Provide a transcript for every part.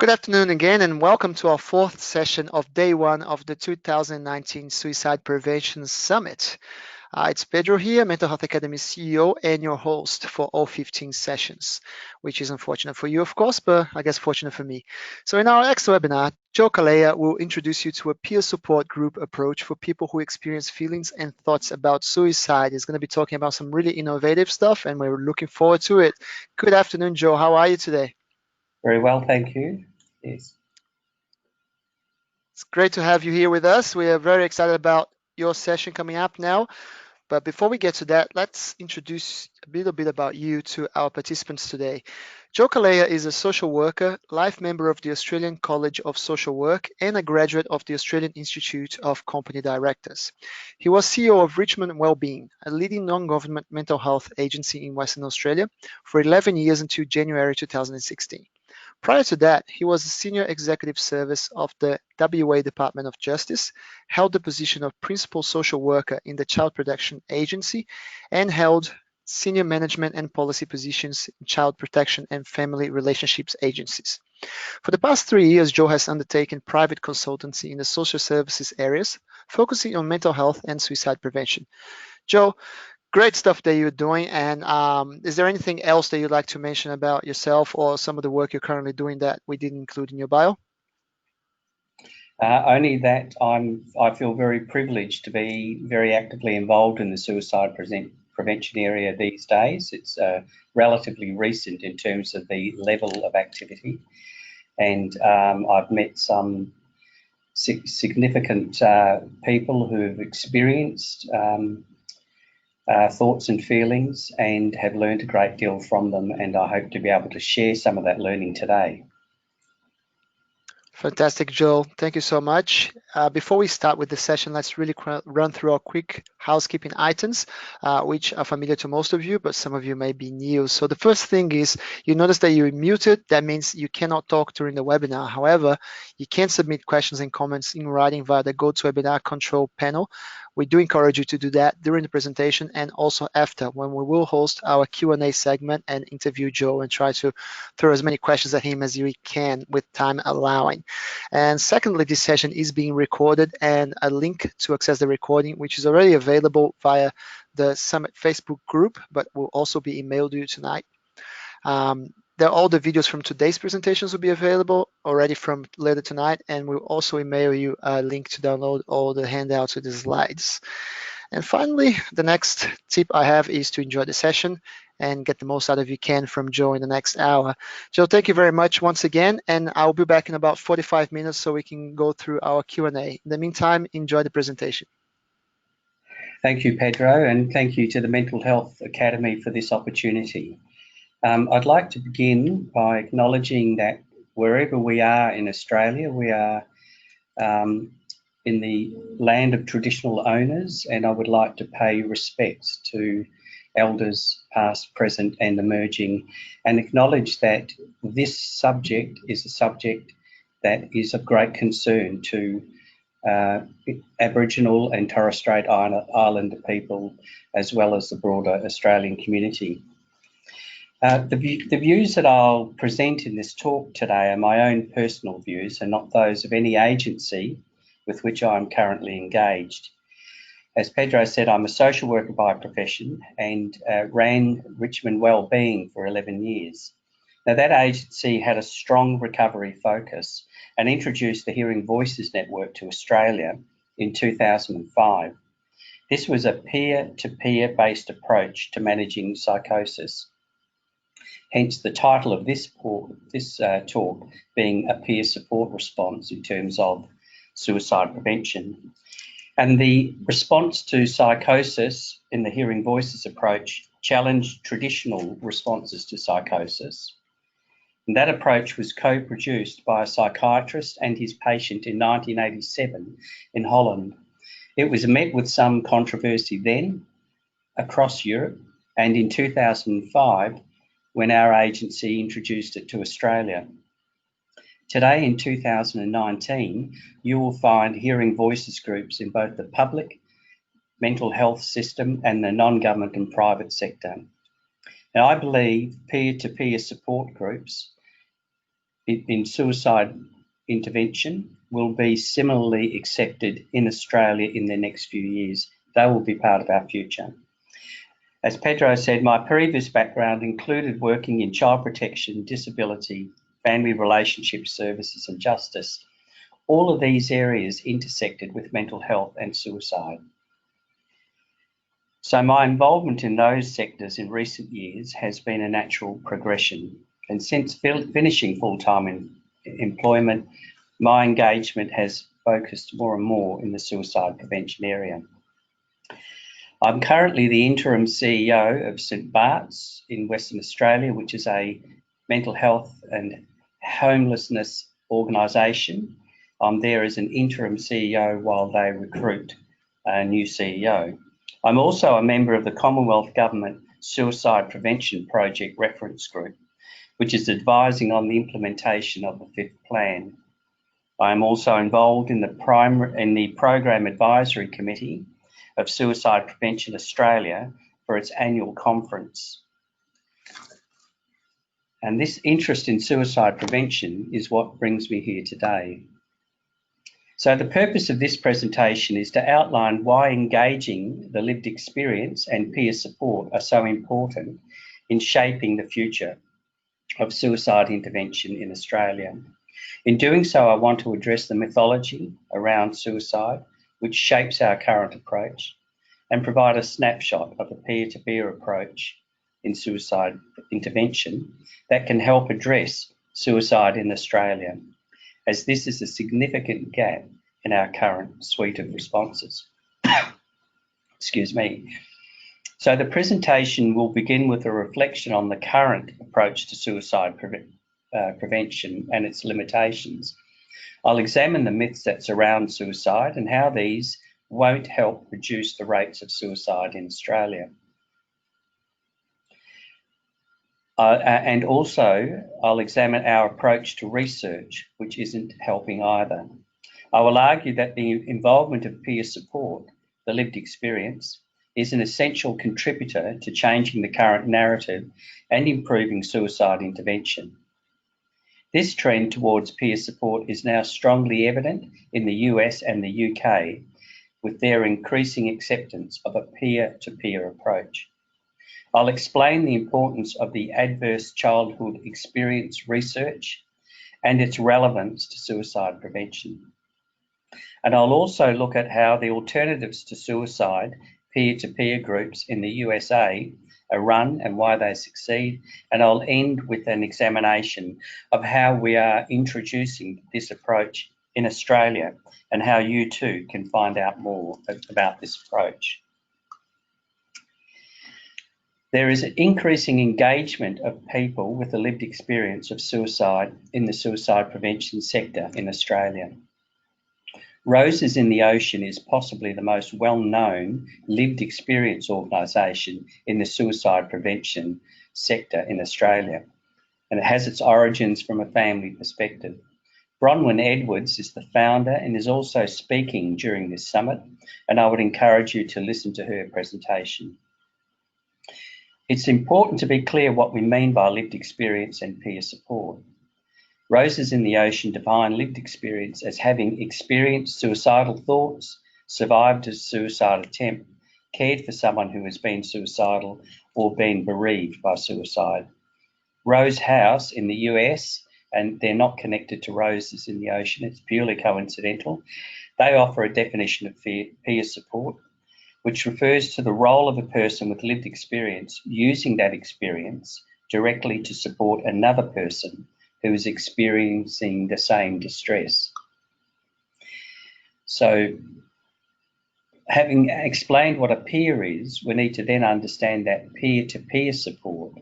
Good afternoon again, and welcome to our fourth session of day one of the 2019 Suicide Prevention Summit. It's Pedro here, Mental Health Academy CEO and your host for all 15 sessions, which is unfortunate for you, of course, but I guess fortunate for me. So in our next webinar, Joe Calleja will introduce you to a peer support group approach for people who experience feelings and thoughts about suicide. He's going to be talking about some really innovative stuff, and we're looking forward to it. Good afternoon, Joe. How are you today? Very well, thank you. Yes. It's great to have you here with us. We are very excited about your session coming up now. But before we get to that, let's introduce a little bit about you to our participants today. Joe Calleja is a social worker, life member of the Australian College of Social Work, and a graduate of the Australian Institute of Company Directors. He was CEO of Richmond Wellbeing, a leading non-government mental health agency in Western Australia, for 11 years until January 2016. Prior to that, he was a senior executive service of the WA Department of Justice, held the position of principal social worker in the Child Protection Agency, and held senior management and policy positions in child protection and family relationships agencies. For the past 3 years, Joe has undertaken private consultancy in the social services areas, focusing on mental health and suicide prevention. Joe, great stuff that you're doing. And is there anything else that you'd like to mention about yourself or some of the work you're currently doing that we didn't include in your bio? Only that I feel very privileged to be very actively involved in the suicide prevention area these days. It's relatively recent in terms of the level of activity, and I've met some significant people who have experienced thoughts and feelings and have learned a great deal from them, and I hope to be able to share some of that learning today. Fantastic, Joel. Thank you so much. Before we start with the session, let's really run through our quick housekeeping items, which are familiar to most of you, but some of you may be new. So the first thing is, you notice that you're muted. That means you cannot talk during the webinar. However, you can submit questions and comments in writing via the GoToWebinar control panel. We do encourage you to do that during the presentation and also after, when we will host our Q&A segment and interview Joe and try to throw as many questions at him as we can with time allowing. And secondly, this session is being recorded, and a link to access the recording, which is already available via the Summit Facebook group, but will also be emailed to you tonight. All the videos from today's presentations will be available already from later tonight, and we'll also email you a link to download all the handouts with the slides. And finally, the next tip I have is to enjoy the session and get the most out of you can from Joe in the next hour. Joe, thank you very much once again, and I'll be back in about 45 minutes so we can go through our Q&A. In the meantime, enjoy the presentation. Thank you, Pedro, and thank you to the Mental Health Academy for this opportunity. I'd like to begin by acknowledging that wherever we are in Australia, we are in the land of traditional owners, and I would like to pay respects to elders past, present and emerging, and acknowledge that this subject is a subject that is of great concern to Aboriginal and Torres Strait Islander people, as well as the broader Australian community. The views that I'll present in this talk today are my own personal views and not those of any agency with which I am currently engaged. As Pedro said, I'm a social worker by profession and ran Richmond Wellbeing for 11 years. Now, that agency had a strong recovery focus and introduced the Hearing Voices Network to Australia in 2005. This was a peer-to-peer based approach to managing psychosis. Hence the title of this talk being a peer support response in terms of suicide prevention. And the response to psychosis in the Hearing Voices approach challenged traditional responses to psychosis. And that approach was co-produced by a psychiatrist and his patient in 1987 in Holland. It was met with some controversy then across Europe, and in 2005, when our agency introduced it to Australia. Today, in 2019, you will find hearing voices groups in both the public mental health system and the non-government and private sector. Now, I believe peer-to-peer support groups in suicide intervention will be similarly accepted in Australia in the next few years. They will be part of our future. As Pedro said, my previous background included working in child protection, disability, family relationship services and justice. All of these areas intersected with mental health and suicide. So my involvement in those sectors in recent years has been a natural progression. And since finishing full-time employment, my engagement has focused more and more in the suicide prevention area. I'm currently the interim CEO of St Bart's in Western Australia, which is a mental health and homelessness organisation. I'm there as an interim CEO while they recruit a new CEO. I'm also a member of the Commonwealth Government Suicide Prevention Project Reference Group, which is advising on the implementation of the Fifth Plan. I am also involved in the Program Advisory Committee of Suicide Prevention Australia for its annual conference. And this interest in suicide prevention is what brings me here today. So the purpose of this presentation is to outline why engaging the lived experience and peer support are so important in shaping the future of suicide intervention in Australia. In doing so, I want to address the mythology around suicide, which shapes our current approach, and provide a snapshot of a peer-to-peer approach in suicide intervention that can help address suicide in Australia, as this is a significant gap in our current suite of responses. Excuse me. So the presentation will begin with a reflection on the current approach to suicide prevention and its limitations. I'll examine the myths that surround suicide and how these won't help reduce the rates of suicide in Australia. And also, I'll examine our approach to research, which isn't helping either. I will argue that the involvement of peer support, the lived experience, is an essential contributor to changing the current narrative and improving suicide intervention. This trend towards peer support is now strongly evident in the US and the UK, with their increasing acceptance of a peer-to-peer approach. I'll explain the importance of the adverse childhood experience research and its relevance to suicide prevention. And I'll also look at how the alternatives to suicide peer-to-peer groups in the USA are run and why they succeed. And I'll end with an examination of how we are introducing this approach in Australia and how you too can find out more about this approach. There is an increasing engagement of people with the lived experience of suicide in the suicide prevention sector in Australia. Roses in the Ocean is possibly the most well-known lived experience organisation in the suicide prevention sector in Australia, and it has its origins from a family perspective. Bronwyn Edwards is the founder and is also speaking during this summit, and I would encourage you to listen to her presentation. It's important to be clear what we mean by lived experience and peer support. Roses in the Ocean define lived experience as having experienced suicidal thoughts, survived a suicide attempt, cared for someone who has been suicidal, or been bereaved by suicide. Rose House in the US, and they're not connected to Roses in the Ocean, it's purely coincidental. They offer a definition of peer support, which refers to the role of a person with lived experience using that experience directly to support another person who is experiencing the same distress. So, having explained what a peer is, we need to then understand that peer-to-peer support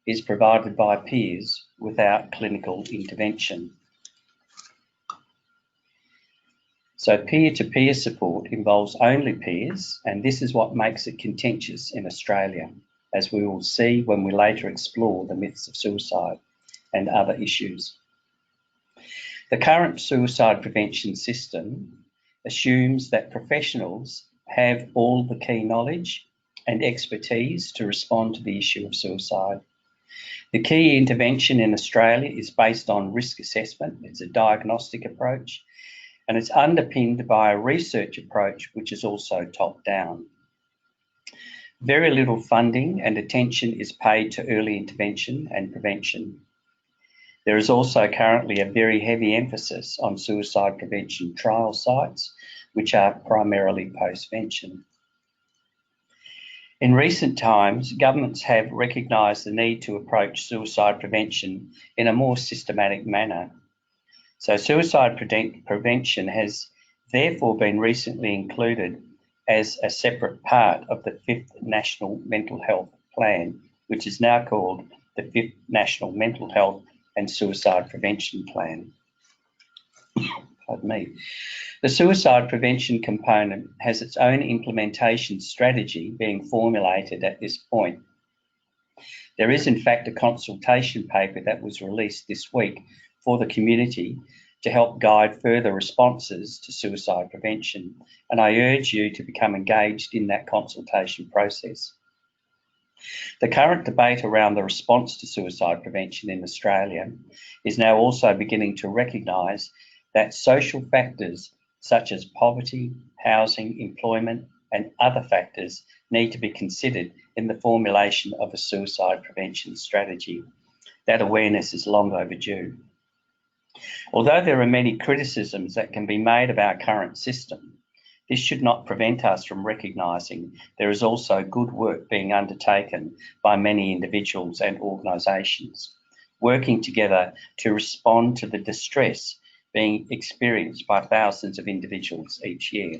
is provided by peers without clinical intervention. So peer-to-peer support involves only peers, and this is what makes it contentious in Australia, as we will see when we later explore the myths of suicide and other issues. The current suicide prevention system assumes that professionals have all the key knowledge and expertise to respond to the issue of suicide. The key intervention in Australia is based on risk assessment. It's a diagnostic approach, and it's underpinned by a research approach which is also top-down. Very little funding and attention is paid to early intervention and prevention. There is also currently a very heavy emphasis on suicide prevention trial sites, which are primarily postvention. In recent times, governments have recognised the need to approach suicide prevention in a more systematic manner. So suicide prevention has therefore been recently included as a separate part of the 5th National Mental Health Plan, which is now called the 5th National Mental Health and Suicide Prevention Plan. Pardon me. The suicide prevention component has its own implementation strategy being formulated at this point. There is in fact a consultation paper that was released this week for the community to help guide further responses to suicide prevention, and I urge you to become engaged in that consultation process. The current debate around the response to suicide prevention in Australia is now also beginning to recognise that social factors such as poverty, housing, employment, and other factors need to be considered in the formulation of a suicide prevention strategy. That awareness is long overdue. Although there are many criticisms that can be made of our current system, this should not prevent us from recognising there is also good work being undertaken by many individuals and organisations, working together to respond to the distress being experienced by thousands of individuals each year.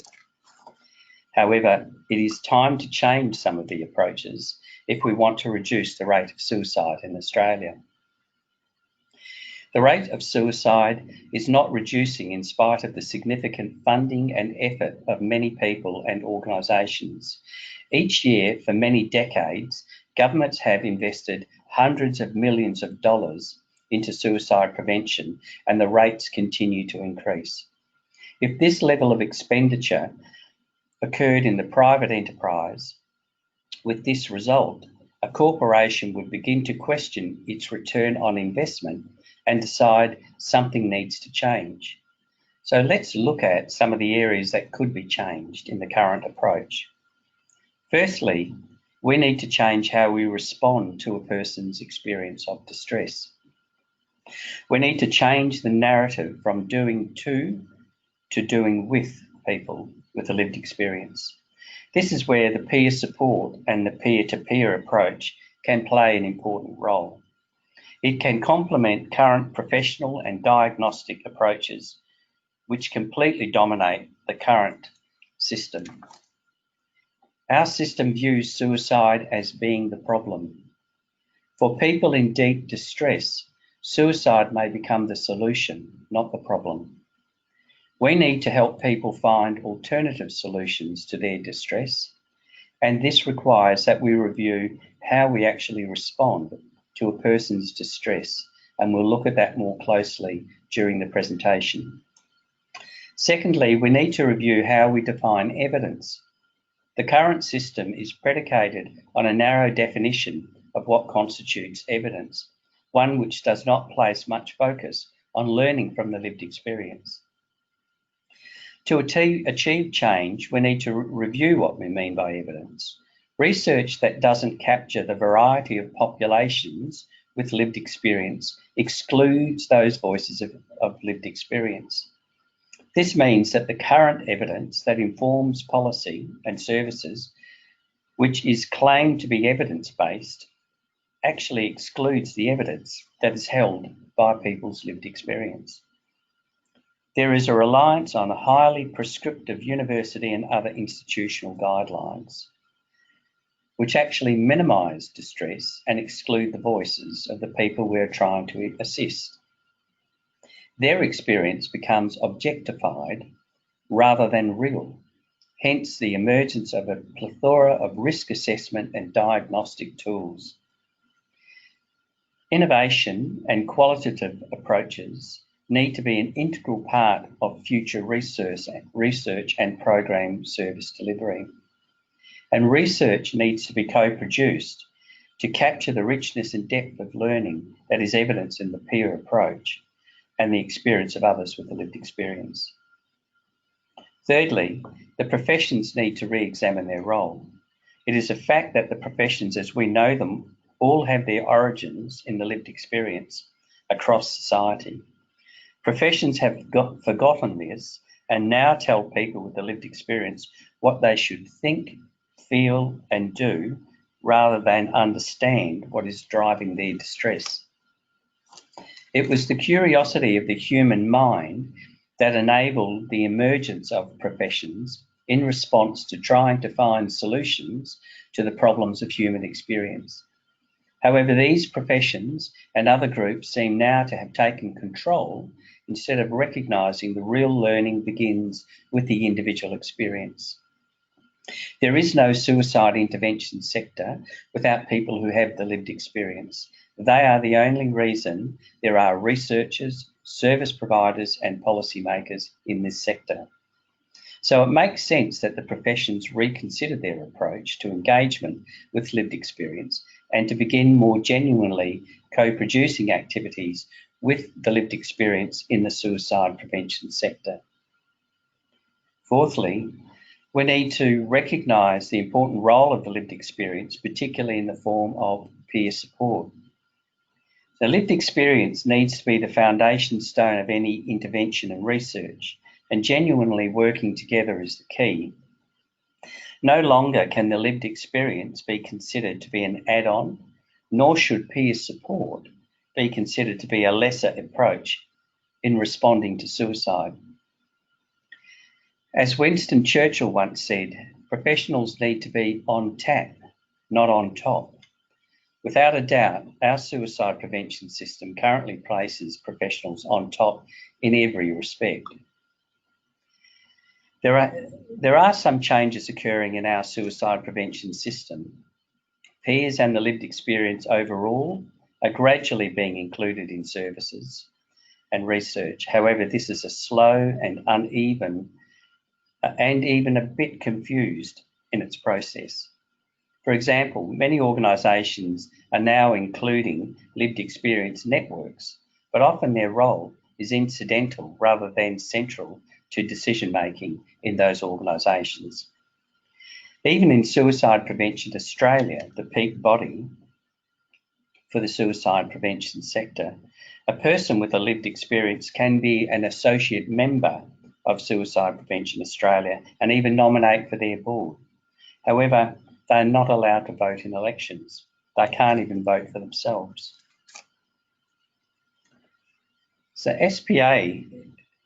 However, it is time to change some of the approaches if we want to reduce the rate of suicide in Australia. The rate of suicide is not reducing in spite of the significant funding and effort of many people and organisations. Each year, for many decades, governments have invested hundreds of millions of dollars into suicide prevention, and the rates continue to increase. If this level of expenditure occurred in the private enterprise, with this result, a corporation would begin to question its return on investment and decide something needs to change. So let's look at some of the areas that could be changed in the current approach. Firstly, we need to change how we respond to a person's experience of distress. We need to change the narrative from doing to doing with people with a lived experience. This is where the peer support and the peer-to-peer approach can play an important role. It can complement current professional and diagnostic approaches, which completely dominate the current system. Our system views suicide as being the problem. For people in deep distress, suicide may become the solution, not the problem. We need to help people find alternative solutions to their distress, and this requires that we review how we actually respond to a person's distress, and we'll look at that more closely during the presentation. Secondly, we need to review how we define evidence. The current system is predicated on a narrow definition of what constitutes evidence, one which does not place much focus on learning from the lived experience. To achieve change, we need to review what we mean by evidence. Research that doesn't capture the variety of populations with lived experience excludes those voices of lived experience. This means that the current evidence that informs policy and services, which is claimed to be evidence-based, actually excludes the evidence that is held by people's lived experience. There is a reliance on highly prescriptive university and other institutional guidelines, which actually minimise distress and exclude the voices of the people we're trying to assist. Their experience becomes objectified rather than real, hence the emergence of a plethora of risk assessment and diagnostic tools. Innovation and qualitative approaches need to be an integral part of future research and program service delivery. And research needs to be co-produced to capture the richness and depth of learning that is evidenced in the peer approach and the experience of others with the lived experience. Thirdly, the professions need to re-examine their role. It is a fact that the professions as we know them all have their origins in the lived experience across society. Professions have forgotten this and now tell people with the lived experience what they should think, feel and do rather than understand what is driving their distress. It was the curiosity of the human mind that enabled the emergence of professions in response to trying to find solutions to the problems of human experience. However, these professions and other groups seem now to have taken control instead of recognising the real learning begins with the individual experience. There is no suicide intervention sector without people who have the lived experience. They are the only reason there are researchers, service providers and policymakers in this sector. So it makes sense that the professions reconsider their approach to engagement with lived experience and to begin more genuinely co-producing activities with the lived experience in the suicide prevention sector. Fourthly, we need to recognise the important role of the lived experience, particularly in the form of peer support. The lived experience needs to be the foundation stone of any intervention and research, and genuinely working together is the key. No longer can the lived experience be considered to be an add-on, nor should peer support be considered to be a lesser approach in responding to suicide. As Winston Churchill once said, professionals need to be on tap, not on top. Without a doubt, our suicide prevention system currently places professionals on top in every respect. There are some changes occurring in our suicide prevention system. Peers and the lived experience overall are gradually being included in services and research. However, this is a slow and uneven and even a bit confused in its process. For example, many organisations are now including lived experience networks, but often their role is incidental rather than central to decision making in those organisations. Even in Suicide Prevention Australia, the peak body for the suicide prevention sector, a person with a lived experience can be an associate member of Suicide Prevention Australia and even nominate for their board. However, they're not allowed to vote in elections. They can't even vote for themselves. So SPA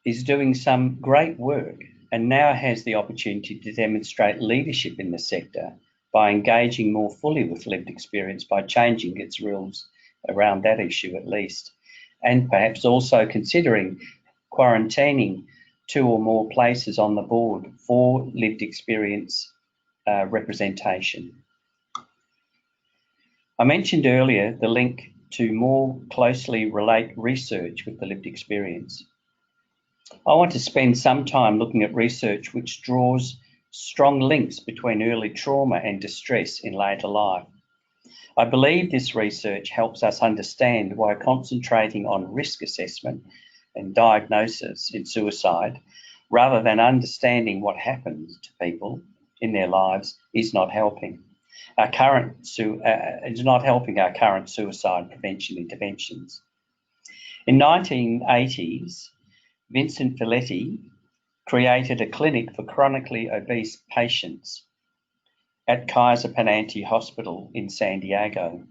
is doing some great work and now has the opportunity to demonstrate leadership in the sector by engaging more fully with lived experience, by changing its rules around that issue at least, and perhaps also considering quarantining 2 or more places on the board for lived experience representation. I mentioned earlier the link to more closely relate research with the lived experience. I want to spend some time looking at research which draws strong links between early trauma and distress in later life. I believe this research helps us understand why concentrating on risk assessment and diagnosis in suicide, rather than understanding what happens to people in their lives, is not helping. It's not helping our current suicide prevention interventions. In 1980s, Vincent Felitti created a clinic for chronically obese patients at Kaiser Permanente Hospital in San Diego.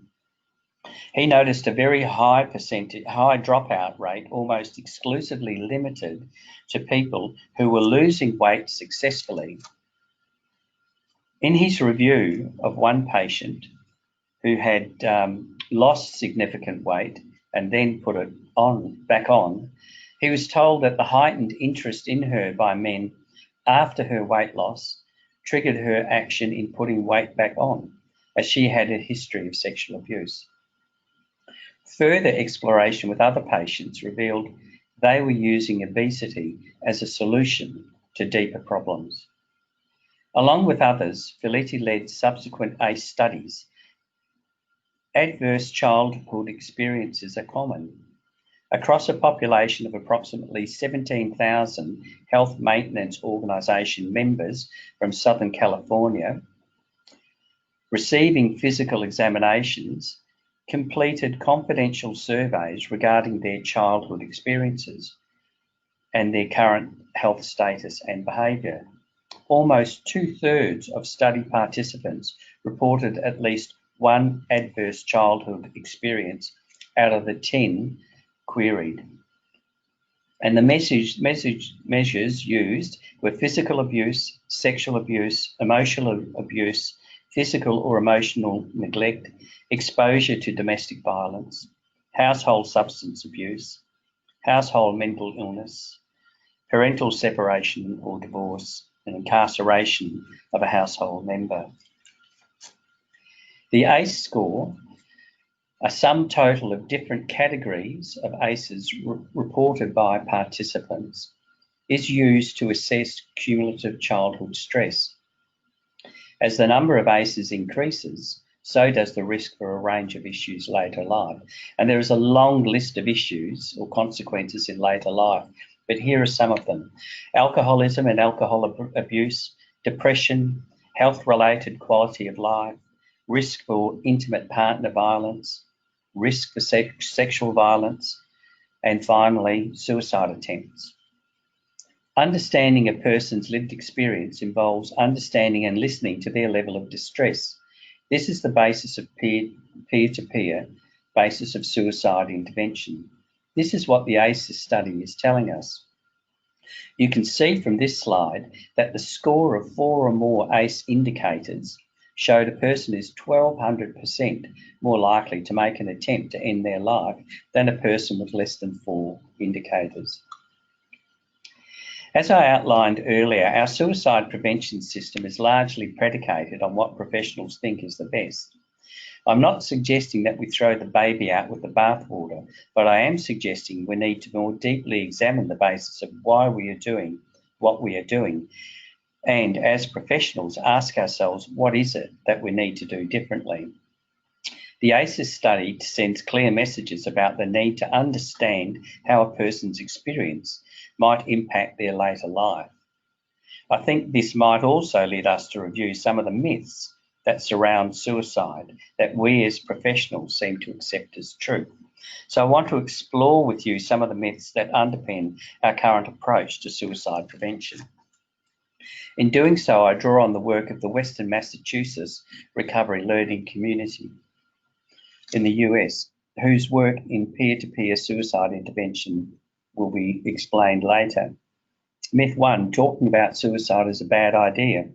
He noticed a very high dropout rate, almost exclusively limited to people who were losing weight successfully. In his review of one patient who had lost significant weight and then put it back on, he was told that the heightened interest in her by men after her weight loss triggered her action in putting weight back on, as she had a history of sexual abuse. Further exploration with other patients revealed they were using obesity as a solution to deeper problems. Along with others, Felitti led subsequent ACE studies Adverse childhood experiences are common. Across a population of approximately 17,000 health maintenance organisation members from Southern California, receiving physical examinations, completed confidential surveys regarding their childhood experiences and their current health status and behaviour. Almost 2/3 of study participants reported at least one adverse childhood experience out of the 10 queried. And the measures used were physical abuse, sexual abuse, emotional abuse, physical or emotional neglect, exposure to domestic violence, household substance abuse, household mental illness, parental separation or divorce, and incarceration of a household member. The ACE score, a sum total of different categories of ACEs reported by participants, is used to assess cumulative childhood stress. As the number of ACEs increases, so does the risk for a range of issues later in life. And there is a long list of issues or consequences in later life, but here are some of them: alcoholism and alcohol abuse, depression, health-related quality of life, risk for intimate partner violence, risk for sexual violence, and finally, suicide attempts. Understanding a person's lived experience involves understanding and listening to their level of distress. This is the basis of peer-to-peer basis of suicide intervention. This is what the ACEs study is telling us. You can see from this slide that the score of 4 or more ACE indicators showed a person is 1,200% more likely to make an attempt to end their life than a person with less than 4 indicators. As I outlined earlier, our suicide prevention system is largely predicated on what professionals think is the best. I'm not suggesting that we throw the baby out with the bathwater, but I am suggesting we need to more deeply examine the basis of why we are doing what we are doing, and as professionals ask ourselves, what is it that we need to do differently? The ACEs study sends clear messages about the need to understand how a person's experience might impact their later life. I think this might also lead us to review some of the myths that surround suicide that we as professionals seem to accept as true. So I want to explore with you some of the myths that underpin our current approach to suicide prevention. In doing so, I draw on the work of the Western Massachusetts Recovery Learning Community in the US, whose work in peer-to-peer suicide intervention will be explained later. Myth 1, talking about suicide is a bad idea.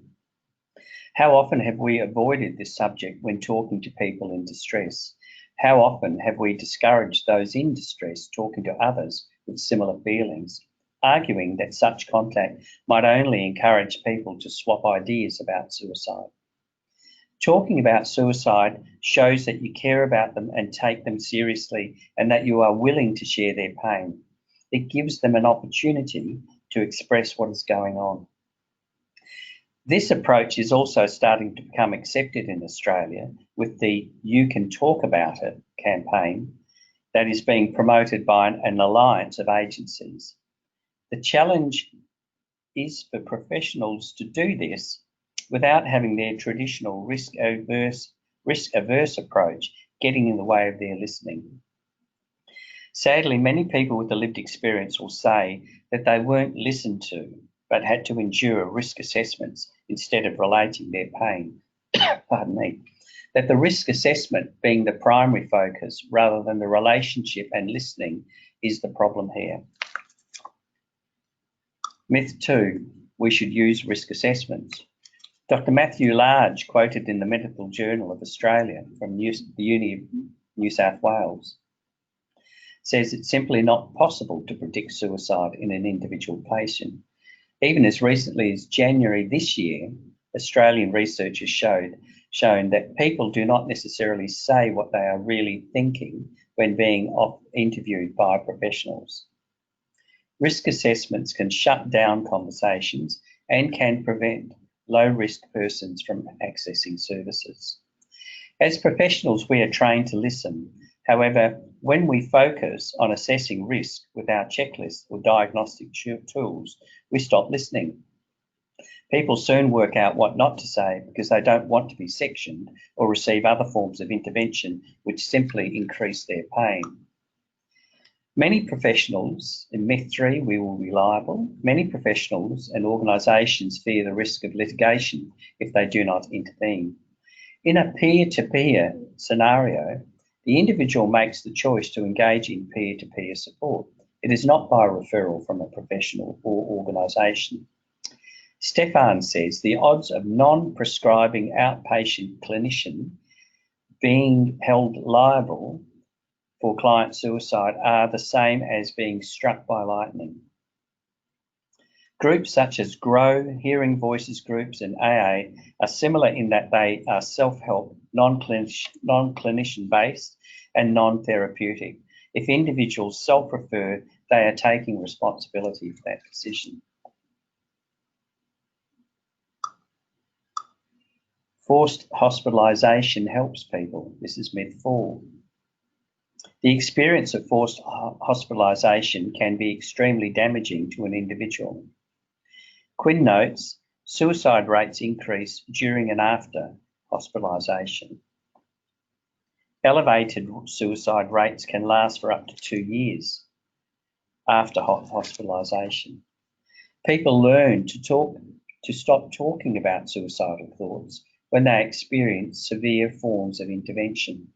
How often have we avoided this subject when talking to people in distress? How often have we discouraged those in distress talking to others with similar feelings, arguing that such contact might only encourage people to swap ideas about suicide? Talking about suicide shows that you care about them and take them seriously, and that you are willing to share their pain. It gives them an opportunity to express what is going on. This approach is also starting to become accepted in Australia with the You Can Talk About It campaign that is being promoted by an alliance of agencies. The challenge is for professionals to do this without having their traditional risk-averse approach getting in the way of their listening. Sadly, many people with a lived experience will say that they weren't listened to, but had to endure risk assessments instead of relating their pain. Pardon me. That the risk assessment being the primary focus rather than the relationship and listening is the problem here. Myth 2, we should use risk assessments. Dr. Matthew Large, quoted in the Medical Journal of Australia from the Uni of New South Wales, says it's simply not possible to predict suicide in an individual patient. Even as recently as January this year, Australian researchers shown that people do not necessarily say what they are really thinking when being interviewed by professionals. Risk assessments can shut down conversations and can prevent low-risk persons from accessing services. As professionals, we are trained to listen. However, when we focus on assessing risk with our checklists or diagnostic tools, we stop listening. People soon work out what not to say because they don't want to be sectioned or receive other forms of intervention which simply increase their pain. Many professionals, in myth 3, we will be liable. Many professionals and organisations fear the risk of litigation if they do not intervene. In a peer-to-peer scenario, the individual makes the choice to engage in peer-to-peer support. It is not by referral from a professional or organisation. Stefan says the odds of non-prescribing outpatient clinician being held liable for client suicide are the same as being struck by lightning. Groups such as GROW, Hearing Voices groups, and AA are similar in that they are self-help, non-clinician based and non-therapeutic. If individuals self-refer, they are taking responsibility for that decision. Forced hospitalisation helps people. This is myth 4. The experience of forced hospitalisation can be extremely damaging to an individual. Quinn notes, suicide rates increase during and after hospitalisation. Elevated suicide rates can last for up to 2 years after hospitalisation. People learn to stop talking about suicidal thoughts when they experience severe forms of intervention.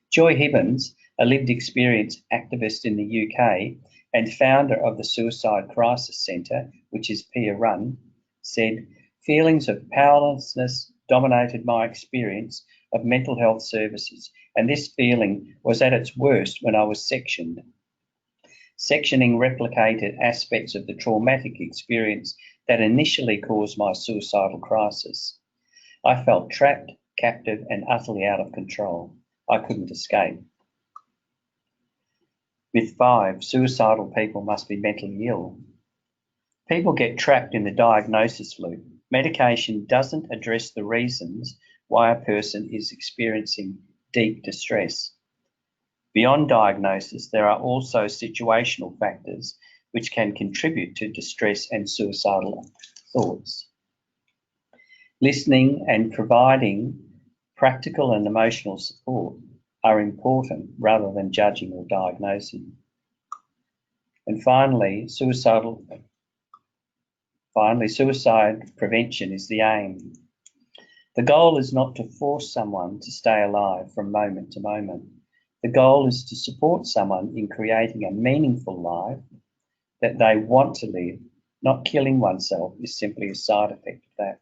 Joy Hibbins, a lived experience activist in the UK and founder of the Suicide Crisis Centre, which is peer-run, said, "Feelings of powerlessness dominated my experience of mental health services, and this feeling was at its worst when I was sectioned. Sectioning replicated aspects of the traumatic experience that initially caused my suicidal crisis. I felt trapped, captive, and utterly out of control. I couldn't escape." Myth 5, suicidal people must be mentally ill. People get trapped in the diagnosis loop. Medication doesn't address the reasons why a person is experiencing deep distress. Beyond diagnosis, there are also situational factors which can contribute to distress and suicidal thoughts. Listening and providing practical and emotional support are important rather than judging or diagnosing. And finally, suicide prevention is the aim. The goal is not to force someone to stay alive from moment to moment. The goal is to support someone in creating a meaningful life that they want to live. Not killing oneself is simply a side effect of that.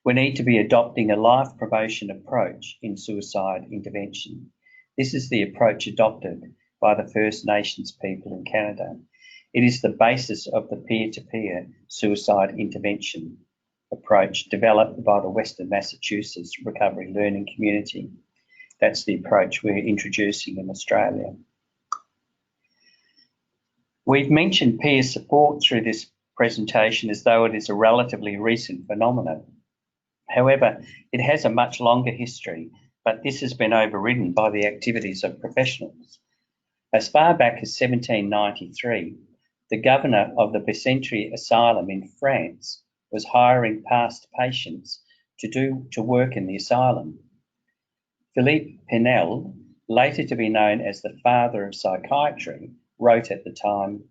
We need to be adopting a life promotion approach in suicide intervention. This is the approach adopted by the First Nations people in Canada. It is the basis of the peer-to-peer suicide intervention approach developed by the Western Massachusetts Recovery Learning Community. That's the approach we're introducing in Australia. We've mentioned peer support through this presentation as though it is a relatively recent phenomenon. However, it has a much longer history, but this has been overridden by the activities of professionals. As far back as 1793, the governor of the Bicentenary Asylum in France was hiring past patients to work in the asylum. Philippe Pinel, later to be known as the father of psychiatry, wrote at the time,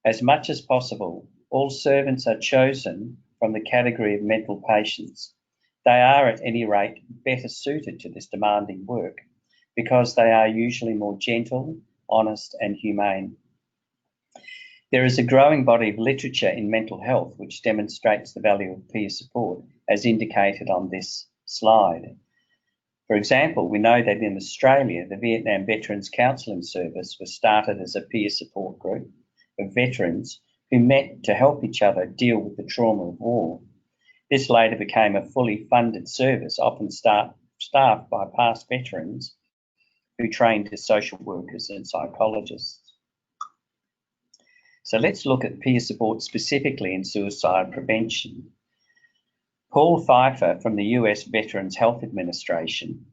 "As much as possible, all servants are chosen from the category of mental patients. They are, at any rate, better suited to this demanding work because they are usually more gentle, honest, and humane." There is a growing body of literature in mental health which demonstrates the value of peer support, as indicated on this slide. For example, we know that in Australia, the Vietnam Veterans Counselling Service was started as a peer support group of veterans who met to help each other deal with the trauma of war. This later became a fully funded service, often staffed by past veterans who trained as social workers and psychologists. So let's look at peer support specifically in suicide prevention. Paul Pfeiffer from the US Veterans Health Administration,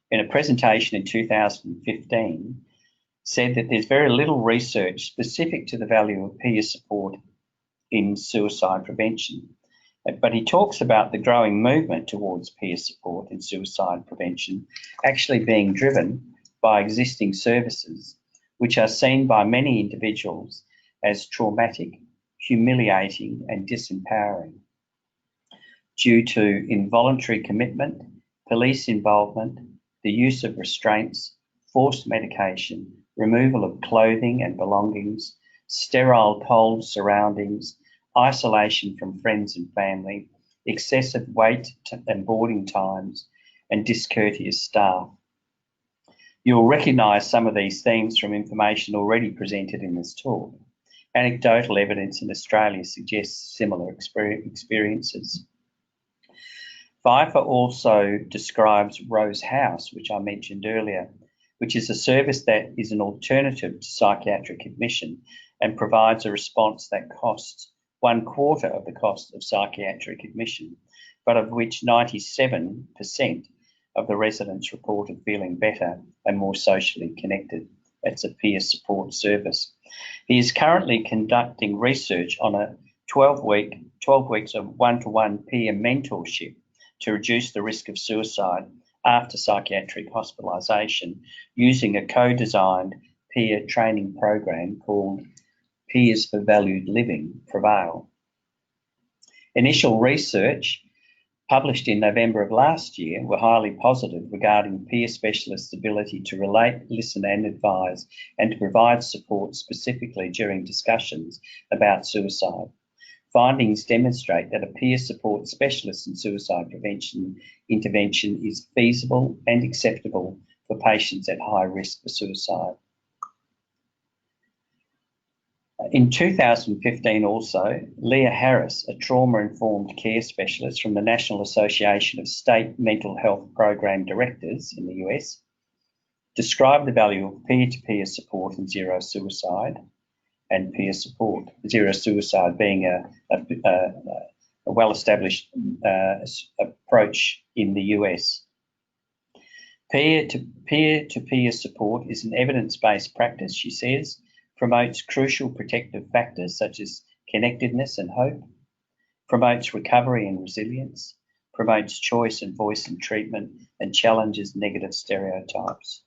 in a presentation in 2015, said that there's very little research specific to the value of peer support in suicide prevention. But he talks about the growing movement towards peer support in suicide prevention actually being driven by existing services, which are seen by many individuals as traumatic, humiliating, and disempowering due to involuntary commitment, police involvement, the use of restraints, forced medication, removal of clothing and belongings, sterile cold surroundings, isolation from friends and family, excessive wait and boarding times, and discourteous staff. You'll recognise some of these themes from information already presented in this talk. Anecdotal evidence in Australia suggests similar experiences. Pfeiffer also describes Rose House, which I mentioned earlier, which is a service that is an alternative to psychiatric admission and provides a response that costs 1/4 of the cost of psychiatric admission, but of which 97% of the residents reported feeling better and more socially connected. It's a peer support service. He is currently conducting research on a 12 weeks of one-to-one peer mentorship to reduce the risk of suicide after psychiatric hospitalisation using a co-designed peer training program called Peers for Valued Living, Prevail. Initial research published in November of last year were highly positive regarding peer specialists' ability to relate, listen and advise and to provide support specifically during discussions about suicide. Findings demonstrate that a peer support specialist in suicide prevention intervention is feasible and acceptable for patients at high risk for suicide. In 2015 also, Leah Harris, a trauma-informed care specialist from the National Association of State Mental Health Program Directors in the US, described the value of peer-to-peer support in zero suicide and peer support, zero suicide being a well-established approach in the US. Peer-to-peer support is an evidence-based practice, she says, promotes crucial protective factors such as connectedness and hope, promotes recovery and resilience, promotes choice and voice in treatment, and challenges negative stereotypes.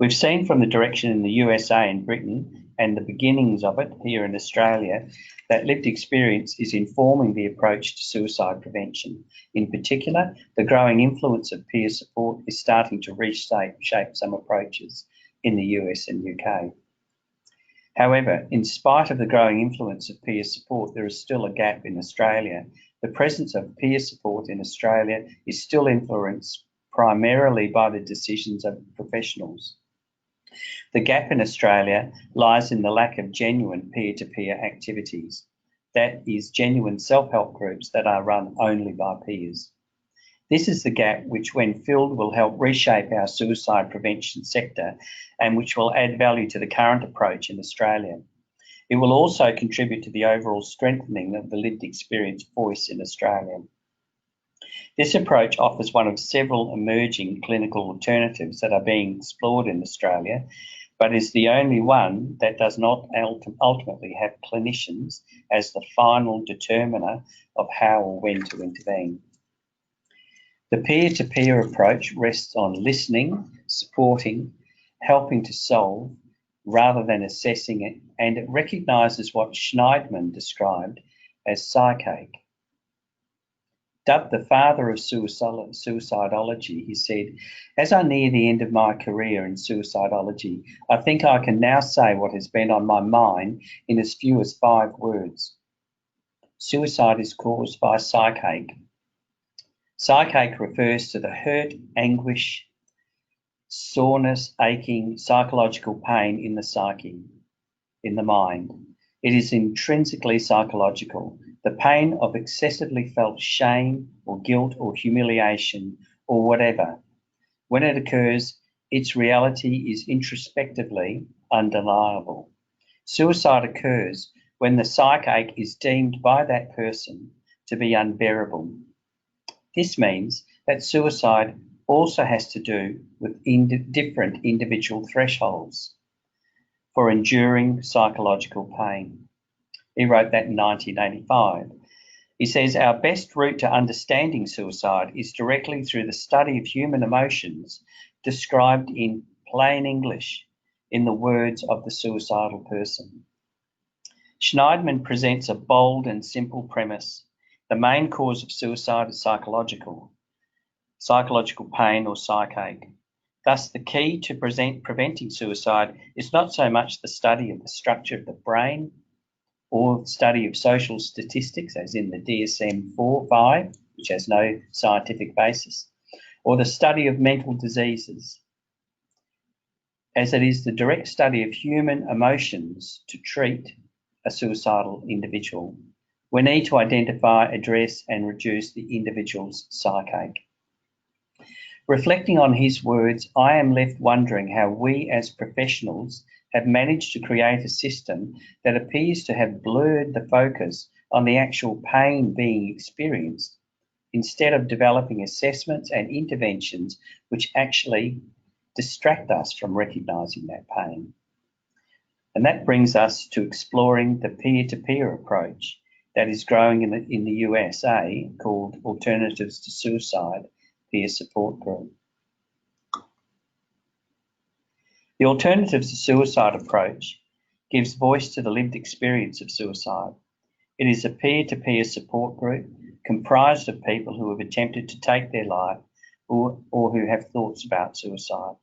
We've seen from the direction in the USA and Britain and the beginnings of it here in Australia that lived experience is informing the approach to suicide prevention. In particular, the growing influence of peer support is starting to reshape some approaches in the US and UK. However, in spite of the growing influence of peer support, there is still a gap in Australia. The presence of peer support in Australia is still influenced primarily by the decisions of professionals. The gap in Australia lies in the lack of genuine peer-to-peer activities. That is, genuine self-help groups that are run only by peers. This is the gap which, when filled, will help reshape our suicide prevention sector and which will add value to the current approach in Australia. It will also contribute to the overall strengthening of the lived experience voice in Australia. This approach offers one of several emerging clinical alternatives that are being explored in Australia, but is the only one that does not ultimately have clinicians as the final determiner of how or when to intervene. The peer-to-peer approach rests on listening, supporting, helping to solve, rather than assessing it, and it recognises what Schneidman described as psychache. Dubbed the father of suicidology, he said, "As I near the end of my career in suicidology, I think I can now say what has been on my mind in as few as 5 words. Suicide is caused by psychache. Psychache refers to the hurt, anguish, soreness, aching, psychological pain in the psyche, in the mind. It is intrinsically psychological, the pain of excessively felt shame or guilt or humiliation or whatever. When it occurs, its reality is introspectively undeniable. Suicide occurs when the psychache is deemed by that person to be unbearable. This means that suicide also has to do with different individual thresholds for enduring psychological pain. He wrote that in 1985. He says, our best route to understanding suicide is directly through the study of human emotions described in plain English in the words of the suicidal person. Schneidman presents a bold and simple premise. The main cause of suicide is psychological pain or psychache. Thus, the key to preventing suicide is not so much the study of the structure of the brain or the study of social statistics, as in the DSM-4/5, which has no scientific basis, or the study of mental diseases, as it is the direct study of human emotions to treat a suicidal individual. We need to identify, address, and reduce the individual's psychache. Reflecting on his words, I am left wondering how we as professionals have managed to create a system that appears to have blurred the focus on the actual pain being experienced, instead of developing assessments and interventions which actually distract us from recognising that pain. And that brings us to exploring the peer-to-peer approach that is growing in the USA called Alternatives to Suicide Peer Support Group. The Alternatives to Suicide approach gives voice to the lived experience of suicide. It is a peer-to-peer support group comprised of people who have attempted to take their life or who have thoughts about suicide.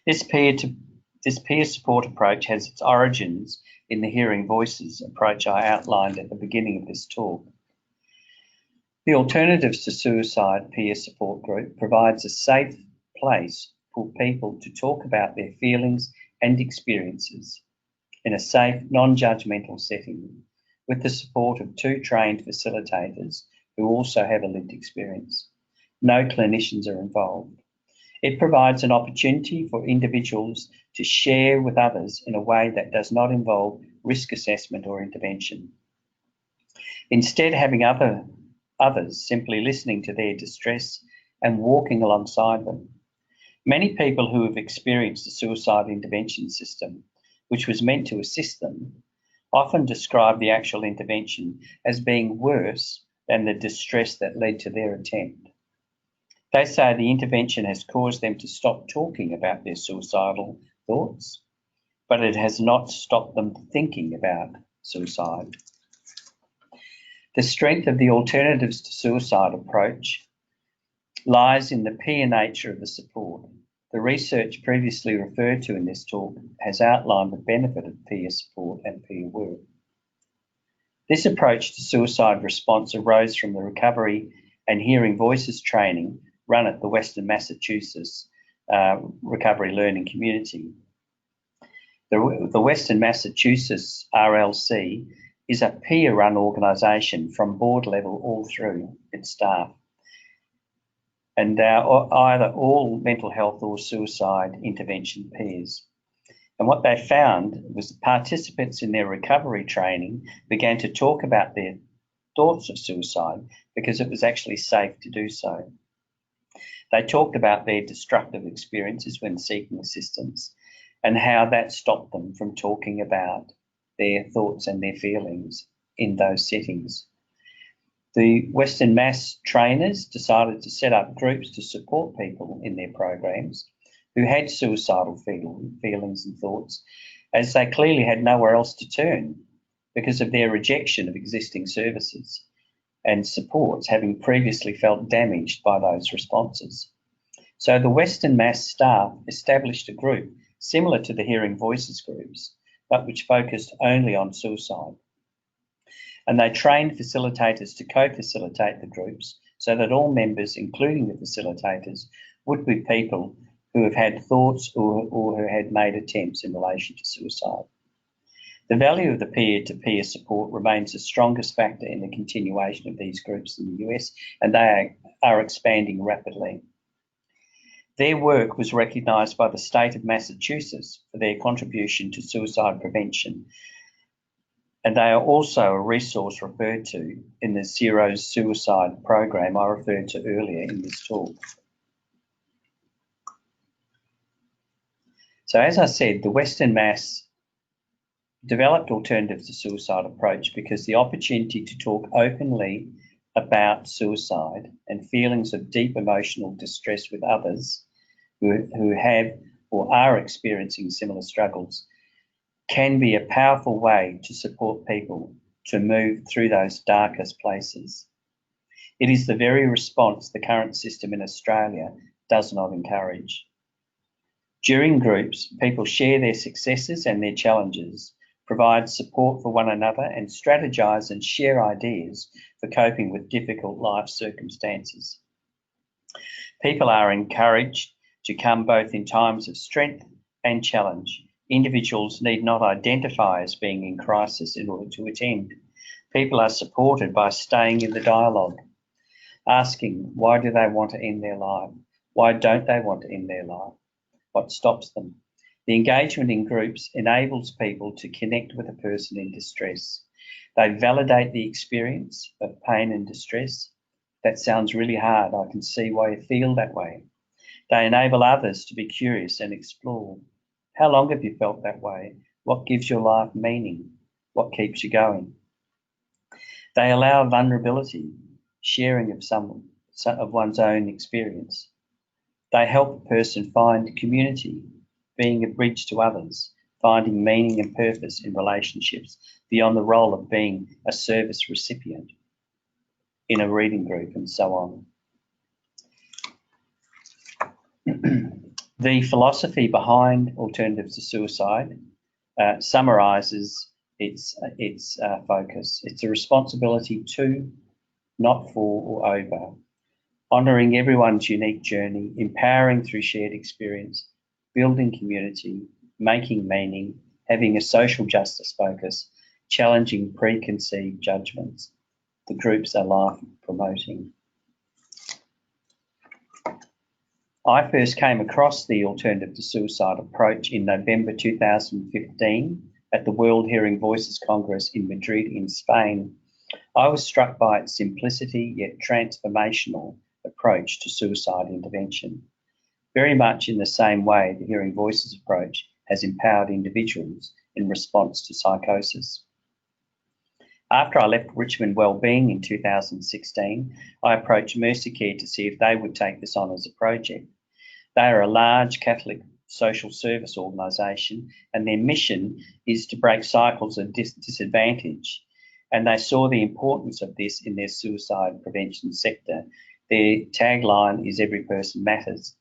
This peer support approach has its origins in the Hearing Voices approach I outlined at the beginning of this talk. The Alternatives to Suicide Peer Support Group provides a safe place for people to talk about their feelings and experiences in a safe, non-judgmental setting with the support of 2 trained facilitators who also have a lived experience. No clinicians are involved. It provides an opportunity for individuals to share with others in a way that does not involve risk assessment or intervention. Instead, having others simply listening to their distress and walking alongside them. Many people who have experienced the suicide intervention system, which was meant to assist them, often describe the actual intervention as being worse than the distress that led to their attempt. They say the intervention has caused them to stop talking about their suicidal thoughts, but it has not stopped them thinking about suicide. The strength of the Alternatives to Suicide approach lies in the peer nature of the support. The research previously referred to in this talk has outlined the benefit of peer support and peer work. This approach to suicide response arose from the Recovery and Hearing Voices training run at the Western Massachusetts Recovery Learning Community. The Western Massachusetts RLC is a peer-run organisation from board level all through its staff, and either all mental health or suicide intervention peers. And what they found was the participants in their recovery training began to talk about their thoughts of suicide because it was actually safe to do so. They talked about their destructive experiences when seeking assistance and how that stopped them from talking about their thoughts and their feelings in those settings. The Western Mass trainers decided to set up groups to support people in their programs who had suicidal feelings and thoughts, as they clearly had nowhere else to turn because of their rejection of existing services and supports, having previously felt damaged by those responses. So the Western Mass staff established a group similar to the Hearing Voices groups, but which focused only on suicide. And they trained facilitators to co-facilitate the groups so that all members, including the facilitators, would be people who have had thoughts or who had made attempts in relation to suicide. The value of the peer-to-peer support remains the strongest factor in the continuation of these groups in the US, and they are expanding rapidly. Their work was recognised by the state of Massachusetts for their contribution to suicide prevention, and they are also a resource referred to in the Zero Suicide program I referred to earlier in this talk. So as I said, the Western Mass developed alternatives to suicide approach because the opportunity to talk openly about suicide and feelings of deep emotional distress with others who have or are experiencing similar struggles can be a powerful way to support people to move through those darkest places. It is the very response the current system in Australia does not encourage. During groups, people share their successes and their challenges, provide support for one another, and strategise and share ideas for coping with difficult life circumstances. People are encouraged to come both in times of strength and challenge. Individuals need not identify as being in crisis in order to attend. People are supported by staying in the dialogue, asking why do they want to end their life? Why don't they want to end their life? What stops them? The engagement in groups enables people to connect with a person in distress. They validate the experience of pain and distress. That sounds really hard. I can see why you feel that way. They enable others to be curious and explore. How long have you felt that way? What gives your life meaning? What keeps you going? They allow vulnerability, sharing of one's own experience. They help a person find community, being a bridge to others, finding meaning and purpose in relationships beyond the role of being a service recipient in a reading group and so on. The philosophy behind alternatives to suicide summarises its focus. It's a responsibility to, not for or over, honouring everyone's unique journey, empowering through shared experience, building community, making meaning, having a social justice focus, challenging preconceived judgments. The groups are life promoting. I first came across the alternative to suicide approach in November 2015 at the World Hearing Voices Congress in Madrid in Spain. I was struck by its simplicity yet transformational approach to suicide intervention. Very much in the same way the Hearing Voices approach has empowered individuals in response to psychosis. After I left Richmond Wellbeing in 2016, I approached Mercycare to see if they would take this on as a project. They are a large Catholic social service organisation and their mission is to break cycles of disadvantage. And they saw the importance of this in their suicide prevention sector. Their tagline is "Every person matters."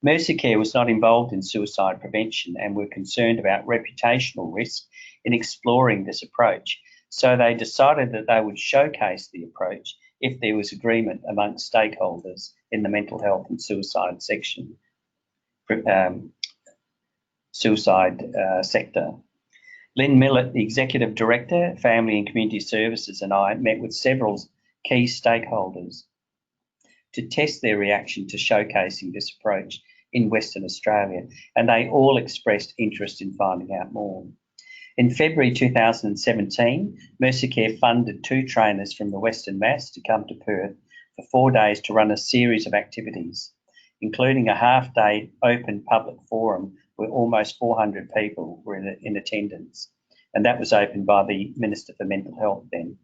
Mercycare was not involved in suicide prevention and were concerned about reputational risk in exploring this approach. So they decided that they would showcase the approach if there was agreement amongst stakeholders in the mental health and suicide section, sector. Lynn Millett, the Executive Director, Family and Community Services, and I met with several key stakeholders to test their reaction to showcasing this approach in Western Australia, and they all expressed interest in finding out more. In February 2017, Mercycare funded 2 trainers from the Western Mass to come to Perth for 4 days to run a series of activities, including a half-day open public forum where almost 400 people were in attendance, and that was opened by the Minister for Mental Health then.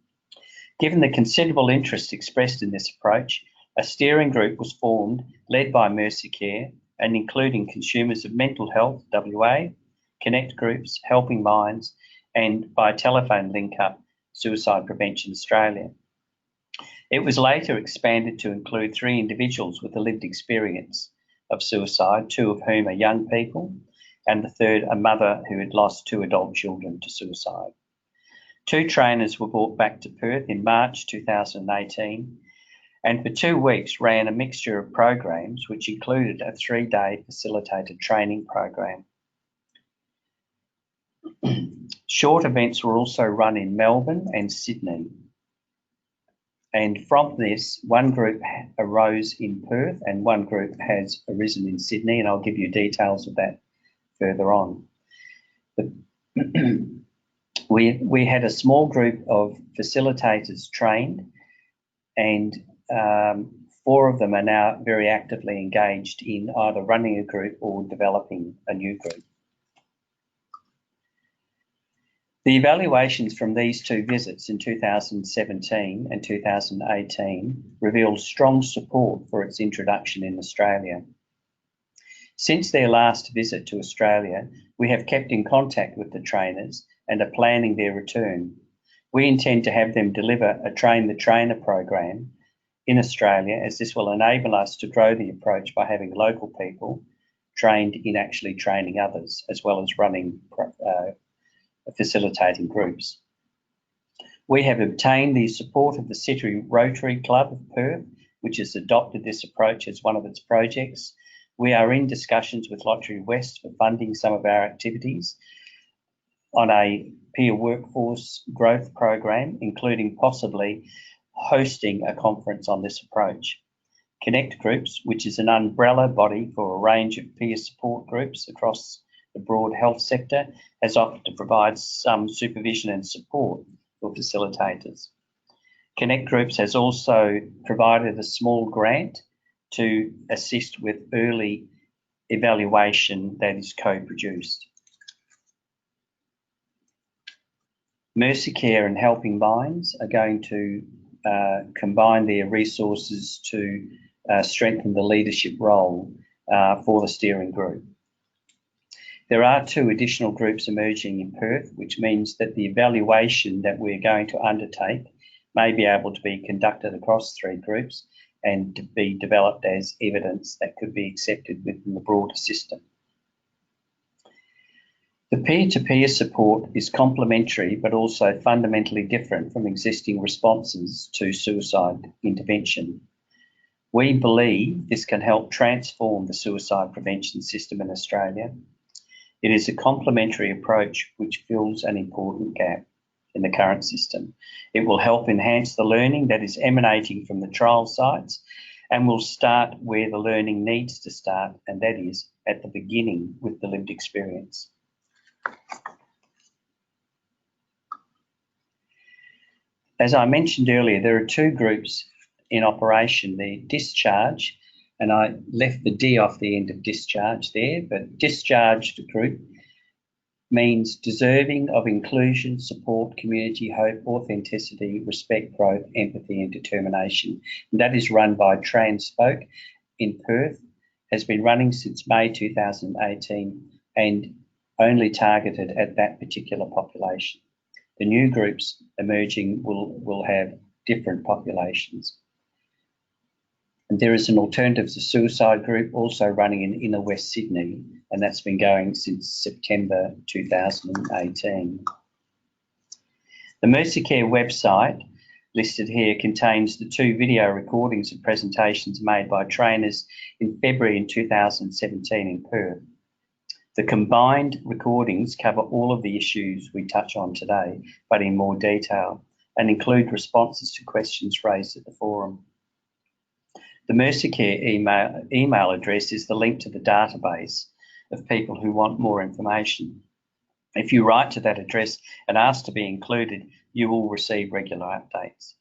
Given the considerable interest expressed in this approach, a steering group was formed led by Mercycare and including Consumers of Mental Health WA, Connect Groups, Helping Minds, and by telephone link-up, Suicide Prevention Australia. It was later expanded to include 3 individuals with a lived experience of suicide, 2 of whom are young people, and the third a mother who had lost 2 adult children to suicide. 2 trainers were brought back to Perth in March 2018 and for 2 weeks ran a mixture of programs which included a 3-day facilitated training program. Short events were also run in Melbourne and Sydney. And from this, one group arose in Perth and one group has arisen in Sydney, and I'll give you details of that further on. We had a small group of facilitators trained, and 4 of them are now very actively engaged in either running a group or developing a new group. The evaluations from these 2 visits in 2017 and 2018 revealed strong support for its introduction in Australia. Since their last visit to Australia, we have kept in contact with the trainers and are planning their return. We intend to have them deliver a Train the Trainer program in Australia, as this will enable us to grow the approach by having local people trained in actually training others, as well as running facilitating groups. We have obtained the support of the City Rotary Club of Perth, which has adopted this approach as one of its projects. We are in discussions with Lotterywest for funding some of our activities on a peer workforce growth program, including possibly hosting a conference on this approach. Connect Groups, which is an umbrella body for a range of peer support groups across the broad health sector, has offered to provide some supervision and support for facilitators. Connect Groups has also provided a small grant to assist with early evaluation that is co-produced. Mercycare and Helping Minds are going to combine their resources to strengthen the leadership role for the steering group. There are 2 additional groups emerging in Perth, which means that the evaluation that we're going to undertake may be able to be conducted across 3 groups and to be developed as evidence that could be accepted within the broader system. The peer-to-peer support is complementary but also fundamentally different from existing responses to suicide intervention. We believe this can help transform the suicide prevention system in Australia. It is a complementary approach which fills an important gap in the current system. It will help enhance the learning that is emanating from the trial sites and will start where the learning needs to start, and that is at the beginning with the lived experience. As I mentioned earlier, there are 2 groups in operation, the discharge, and I left the D off the end of discharge there, but discharged group means deserving of inclusion, support, community, hope, authenticity, respect, growth, empathy and determination. And that is run by Transfolk in Perth, has been running since May 2018 and only targeted at that particular population. The new groups emerging will have different populations. And there is an alternative to suicide group also running in inner West Sydney, and that's been going since September 2018. The Mercycare website listed here contains the 2 video recordings of presentations made by trainers in February in 2017 in Perth. The combined recordings cover all of the issues we touch on today, but in more detail, and include responses to questions raised at the forum. The Mercycare email address is the link to the database of people who want more information. If you write to that address and ask to be included, you will receive regular updates.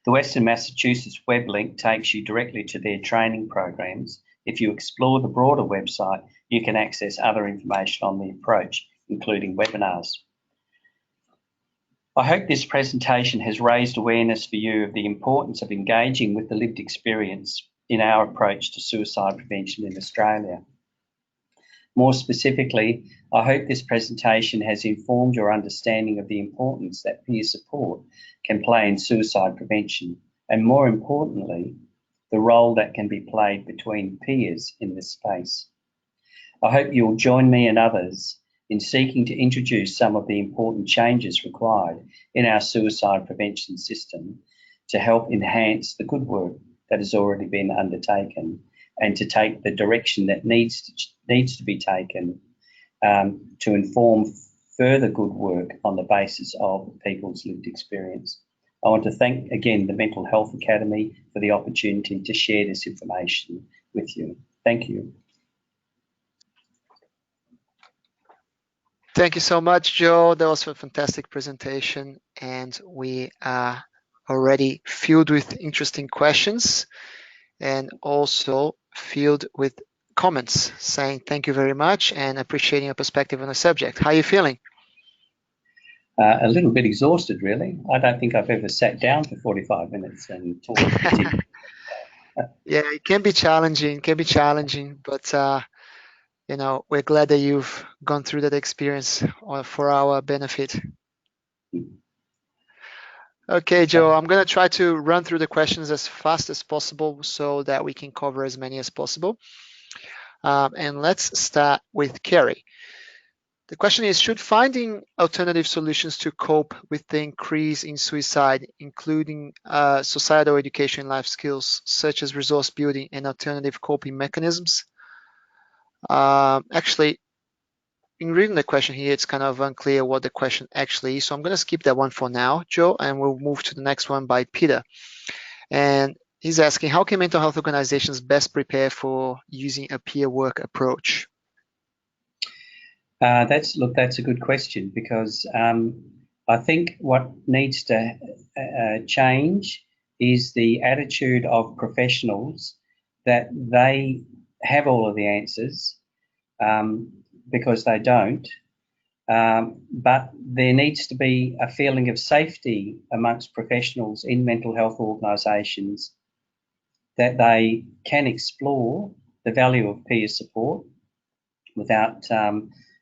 The Western Massachusetts web link takes you directly to their training programs. If you explore the broader website, you can access other information on the approach, including webinars. I hope this presentation has raised awareness for you of the importance of engaging with the lived experience in our approach to suicide prevention in Australia. More specifically, I hope this presentation has informed your understanding of the importance that peer support can play in suicide prevention, and more importantly, the role that can be played between peers in this space. I hope you'll join me and others in seeking to introduce some of the important changes required in our suicide prevention system to help enhance the good work that has already been undertaken and to take the direction that needs to be taken to inform further good work on the basis of people's lived experience. I want to thank again the Mental Health Academy for the opportunity to share this information with you. Thank you. Thank you so much, Joe. That was a fantastic presentation, and we are already filled with interesting questions and also filled with comments saying thank you very much and appreciating your perspective on the subject. How are you feeling? A little bit exhausted, really. I don't think I've ever sat down for 45 minutes and talked continuously. Yeah, it can be challenging, but we're glad that you've gone through that experience for our benefit. Okay, Joe, I'm going to try to run through the questions as fast as possible so that we can cover as many as possible. And let's start with Kerry. The question is, should finding alternative solutions to cope with the increase in suicide, including societal education and life skills, such as resource building and alternative coping mechanisms? Actually, in reading the question here, it's kind of unclear what the question actually is. So I'm going to skip that one for now, Joe, and we'll move to the next one by Peter. And he's asking, how can mental health organizations best prepare for using a peer work approach? That's a good question because I think what needs to change is the attitude of professionals that they have all of the answers because they don't. But there needs to be a feeling of safety amongst professionals in mental health organisations that they can explore the value of peer support without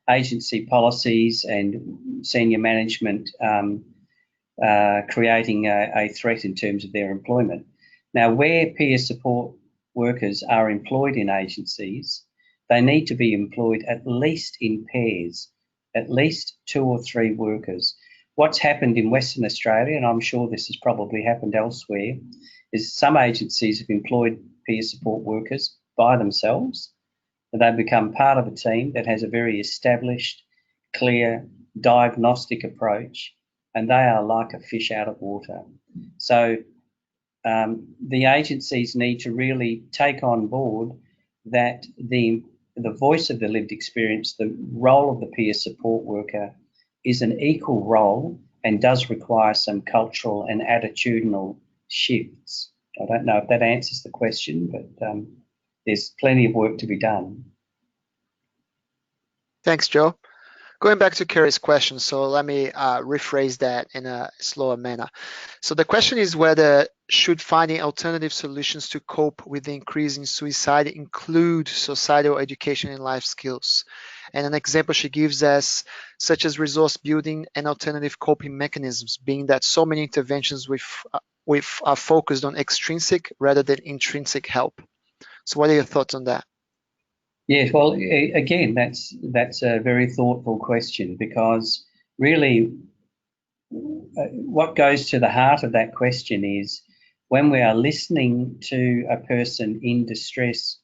agency policies and senior management creating a threat in terms of their employment. Now, where peer support workers are employed in agencies, they need to be employed at least in pairs, at least 2 or 3 workers. What's happened in Western Australia, and I'm sure this has probably happened elsewhere, is some agencies have employed peer support workers by themselves. They've become part of a team that has a very established, clear diagnostic approach, and they are like a fish out of water. So the agencies need to really take on board that the voice of the lived experience, the role of the peer support worker is an equal role and does require some cultural and attitudinal shifts. I don't know if that answers the question, but there's plenty of work to be done. Thanks, Joe. Going back to Kerry's question, so let me rephrase that in a slower manner. So the question is whether should finding alternative solutions to cope with the increase in suicide include societal education and life skills? And an example she gives us, such as resource building and alternative coping mechanisms, being that so many interventions are focused on extrinsic rather than intrinsic help. So what are your thoughts on that? Yes, well, again, that's a very thoughtful question because really what goes to the heart of that question is when we are listening to a person in distress,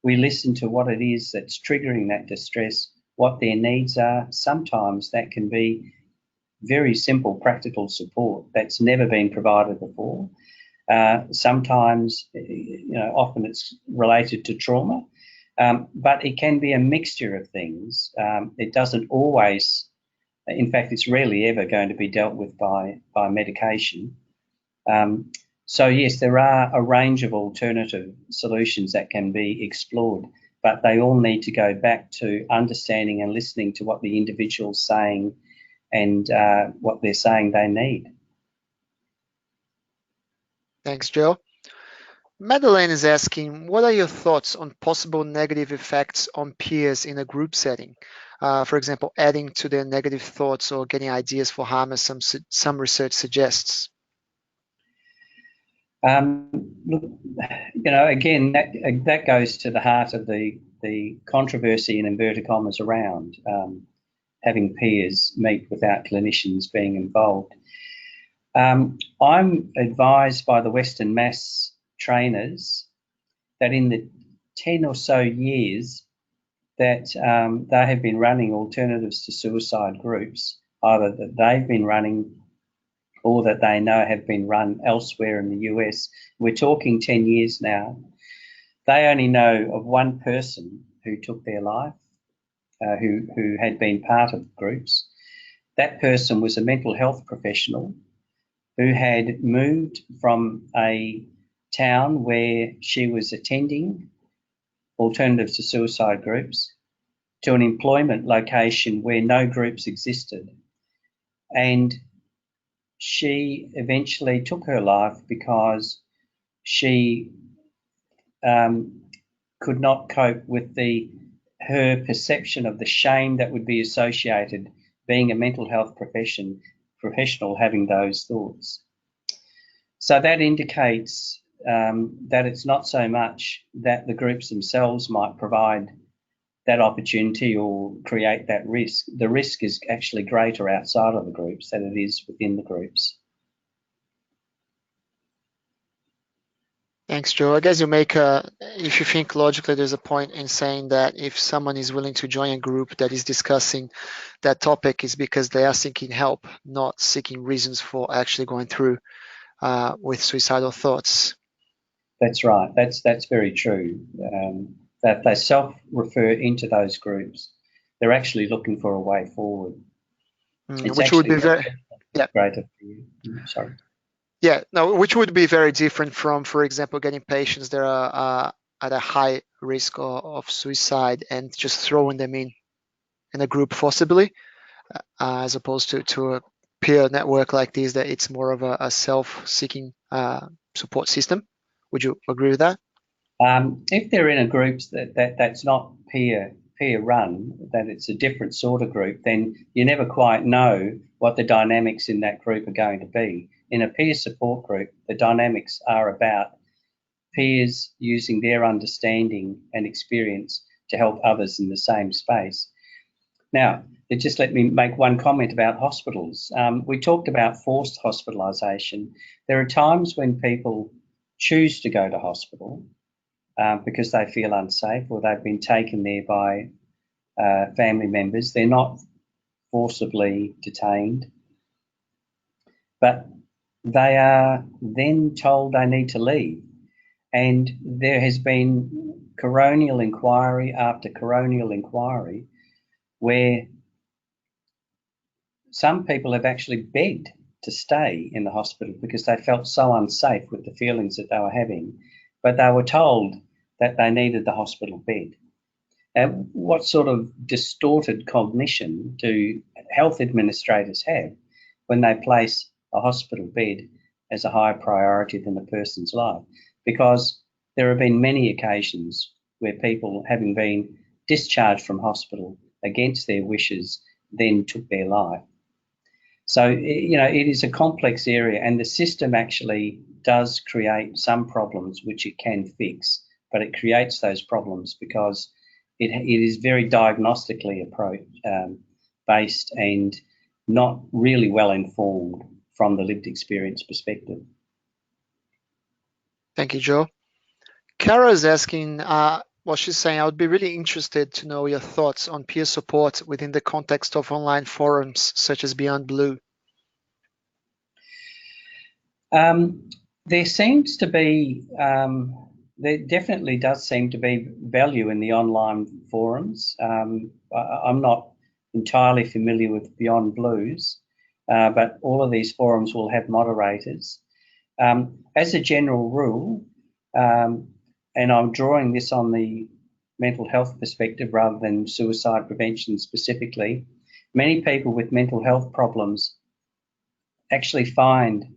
we listen to what it is that's triggering that distress, what their needs are. Sometimes that can be very simple practical support that's never been provided before. Sometimes, often it's related to trauma. But it can be a mixture of things. It doesn't always, in fact, it's rarely ever going to be dealt with by medication. So yes, there are a range of alternative solutions that can be explored, but they all need to go back to understanding and listening to what the individual's saying and what they're saying they need. Thanks, Joe. Madeleine is asking, what are your thoughts on possible negative effects on peers in a group setting? For example, adding to their negative thoughts or getting ideas for harm, as some research suggests. Look, again, that goes to the heart of the controversy in inverted commas around having peers meet without clinicians being involved. I'm advised by the Western Mass trainers that in the 10 or so years that they have been running alternatives to suicide groups, either that they've been running or that they know have been run elsewhere in the US. We're talking 10 years now. They only know of one person who took their life. who had been part of groups. That person was a mental health professional who had moved from a town where she was attending alternatives to suicide groups to an employment location where no groups existed. And she eventually took her life because she could not cope with her perception of the shame that would be associated being a mental health professional having those thoughts. So that indicates that it's not so much that the groups themselves might provide that opportunity or create that risk. The risk is actually greater outside of the groups than it is within the groups. Thanks, Joe. I guess if you think logically, there's a point in saying that if someone is willing to join a group that is discussing that topic, is because they are seeking help, not seeking reasons for actually going through with suicidal thoughts. That's right. That's very true. That they self-refer into those groups. They're actually looking for a way forward. It's which would be very greater for you. Sorry. Yeah, no, which would be very different from, for example, getting patients that are at a high risk of suicide and just throwing them in a group forcibly, as opposed to a peer network like this, that it's more of a self-seeking support system. Would you agree with that? If they're in a group that's not peer run, that it's a different sort of group, then you never quite know what the dynamics in that group are going to be. In a peer support group, the dynamics are about peers using their understanding and experience to help others in the same space. Now, just let me make one comment about hospitals. We talked about forced hospitalisation. There are times when people choose to go to hospital because they feel unsafe or they've been taken there by family members. They're not forcibly detained, but they are then told they need to leave. And there has been coronial inquiry after coronial inquiry where some people have actually begged to stay in the hospital because they felt so unsafe with the feelings that they were having, but they were told that they needed the hospital bed. And what sort of distorted cognition do health administrators have when they place a hospital bed as a higher priority than a person's life? Because there have been many occasions where people, having been discharged from hospital against their wishes, then took their life. So, it is a complex area, and the system actually does create some problems which it can fix, but it creates those problems because it is very diagnostically based and not really well informed from the lived experience perspective. Thank you, Joe. Kara is asking, she's saying, I would be really interested to know your thoughts on peer support within the context of online forums such as Beyond Blue. There seems to be, there definitely does seem to be value in the online forums. I'm not entirely familiar with Beyond Blues, but all of these forums will have moderators. As a general rule, and I'm drawing this on the mental health perspective rather than suicide prevention specifically, many people with mental health problems actually find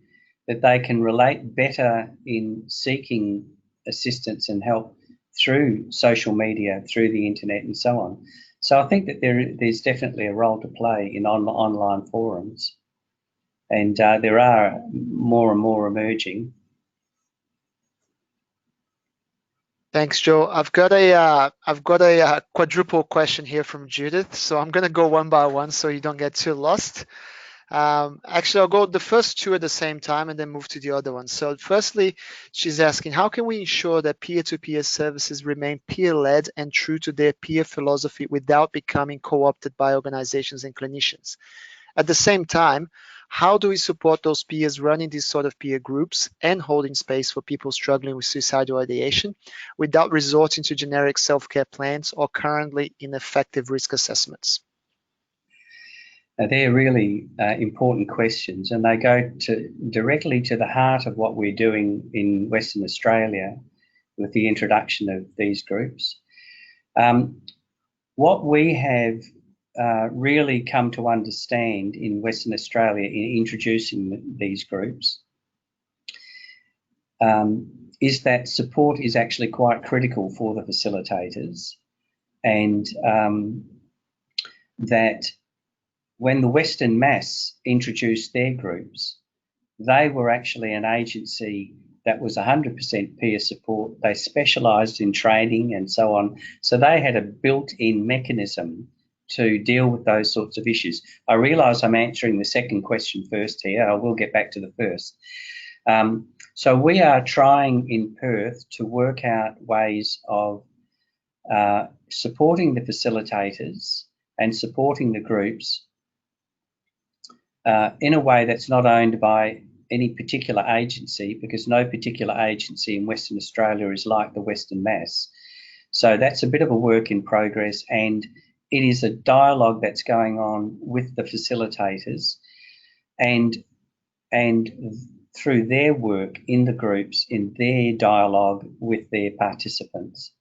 that they can relate better in seeking assistance and help through social media, through the internet and so on. So I think that there's definitely a role to play in online forums, and there are more and more emerging. Thanks, Joe. I've got a quadruple question here from Judith, so I'm gonna go one by one so you don't get too lost. Actually, I'll go the first two at the same time and then move to the other one. So firstly, she's asking, how can we ensure that peer-to-peer services remain peer-led and true to their peer philosophy without becoming co-opted by organizations and clinicians? At the same time, how do we support those peers running these sort of peer groups and holding space for people struggling with suicidal ideation without resorting to generic self-care plans or currently ineffective risk assessments? Now, they're really important questions, and they go directly to the heart of what we're doing in Western Australia with the introduction of these groups. What we have really come to understand in Western Australia in introducing these groups is that support is actually quite critical for the facilitators, and that when the Western Mass introduced their groups, they were actually an agency that was 100% peer support. They specialised in training and so on. So they had a built-in mechanism to deal with those sorts of issues. I realise I'm answering the second question first here. I will get back to the first. So we are trying in Perth to work out ways of supporting the facilitators and supporting the groups in a way that's not owned by any particular agency, because no particular agency in Western Australia is like the Western Mass. So that's a bit of a work in progress, and it is a dialogue that's going on with the facilitators and through their work in the groups, in their dialogue with their participants.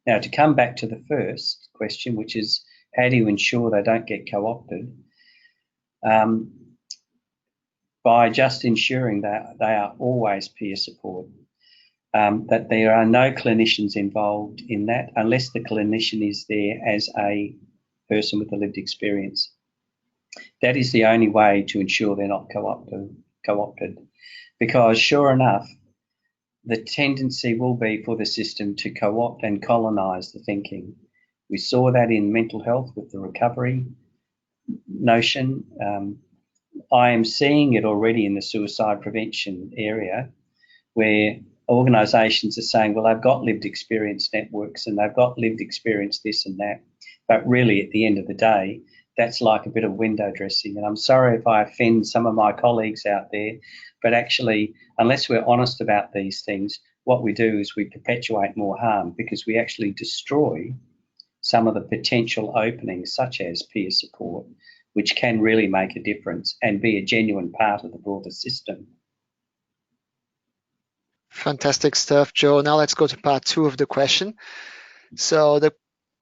Now, to come back to the first question, which is how do you ensure they don't get co-opted? By just ensuring that they are always peer support, that there are no clinicians involved in that unless the clinician is there as a person with a lived experience. That is the only way to ensure they're not co-opted, because sure enough, the tendency will be for the system to co-opt and colonise the thinking. We saw that in mental health with the recovery notion. I am seeing it already in the suicide prevention area, where organisations are saying, well, they've got lived experience networks and they've got lived experience this and that. But really, at the end of the day, that's like a bit of window dressing. And I'm sorry if I offend some of my colleagues out there, but actually, unless we're honest about these things, what we do is we perpetuate more harm, because we actually destroy some of the potential openings, such as peer support, which can really make a difference and be a genuine part of the broader system. Fantastic stuff, Joe. Now let's go to part 2 of the question. So that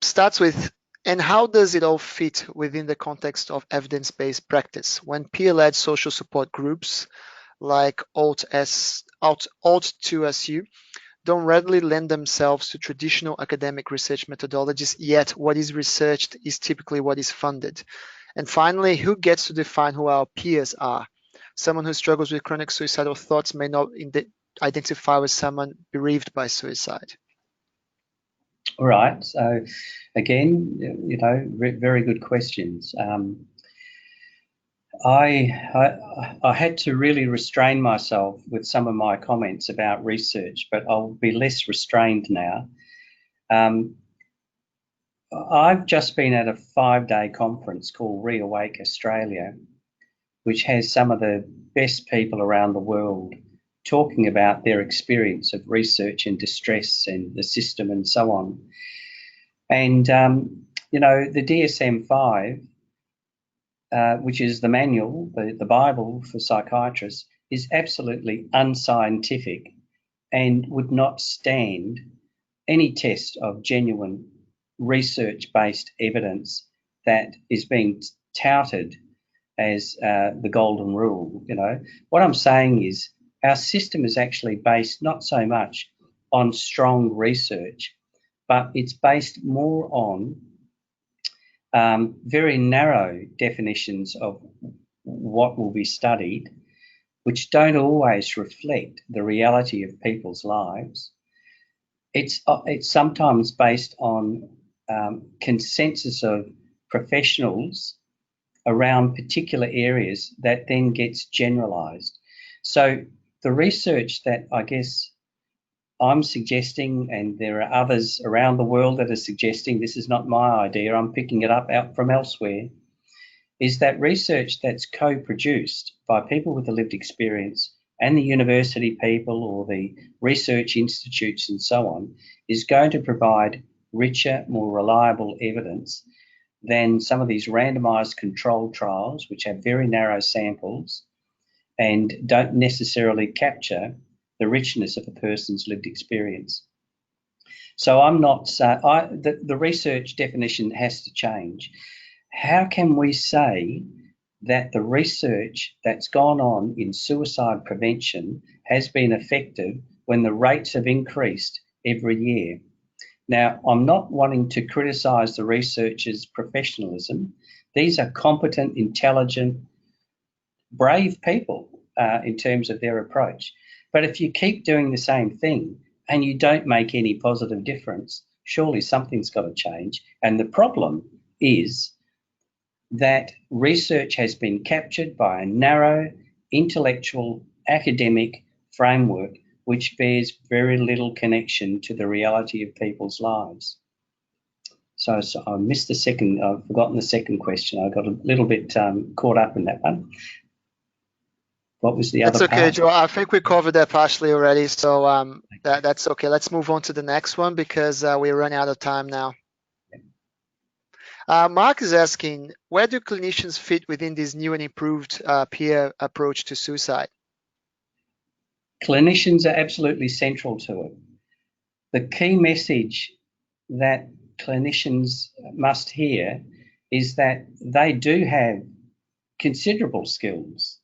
starts with, and how does it all fit within the context of evidence-based practice when peer-led social support groups like Alt2SU don't readily lend themselves to traditional academic research methodologies, yet what is researched is typically what is funded? And finally, who gets to define who our peers are? Someone who struggles with chronic suicidal thoughts may not identify with someone bereaved by suicide. All right. So, again, very good questions. I had to really restrain myself with some of my comments about research, but I'll be less restrained now. I've just been at a 5-day conference called Reawake Australia, which has some of the best people around the world talking about their experience of research and distress and the system and so on. And, the DSM-5, which is the manual, the Bible for psychiatrists, is absolutely unscientific and would not stand any test of genuine research-based evidence that is being touted as the golden rule. What I'm saying is our system is actually based not so much on strong research, but it's based more on very narrow definitions of what will be studied, which don't always reflect the reality of people's lives. It's sometimes based on consensus of professionals around particular areas that then gets generalised. So the research that I guess I'm suggesting, and there are others around the world that are suggesting, this is not my idea, I'm picking it up out from elsewhere, is that research that's co-produced by people with the lived experience and the university people or the research institutes and so on is going to provide richer, more reliable evidence than some of these randomized controlled trials, which have very narrow samples and don't necessarily capture the richness of a person's lived experience. So I'm not, the research definition has to change. How can we say that the research that's gone on in suicide prevention has been effective when the rates have increased every year? Now, I'm not wanting to criticise the researchers' professionalism. These are competent, intelligent, brave people in terms of their approach. But if you keep doing the same thing and you don't make any positive difference, surely something's got to change. And the problem is that research has been captured by a narrow, intellectual, academic framework which bears very little connection to the reality of people's lives. So I missed the second, I've forgotten the second question. I got a little bit caught up in that one. What was the That's other okay, part? Joe. I think we covered that partially already, so that's okay. Let's move on to the next one because we're running out of time now. Mark is asking, where do clinicians fit within this new and improved peer approach to suicide? Clinicians are absolutely central to it. The key message that clinicians must hear is that they do have considerable skills,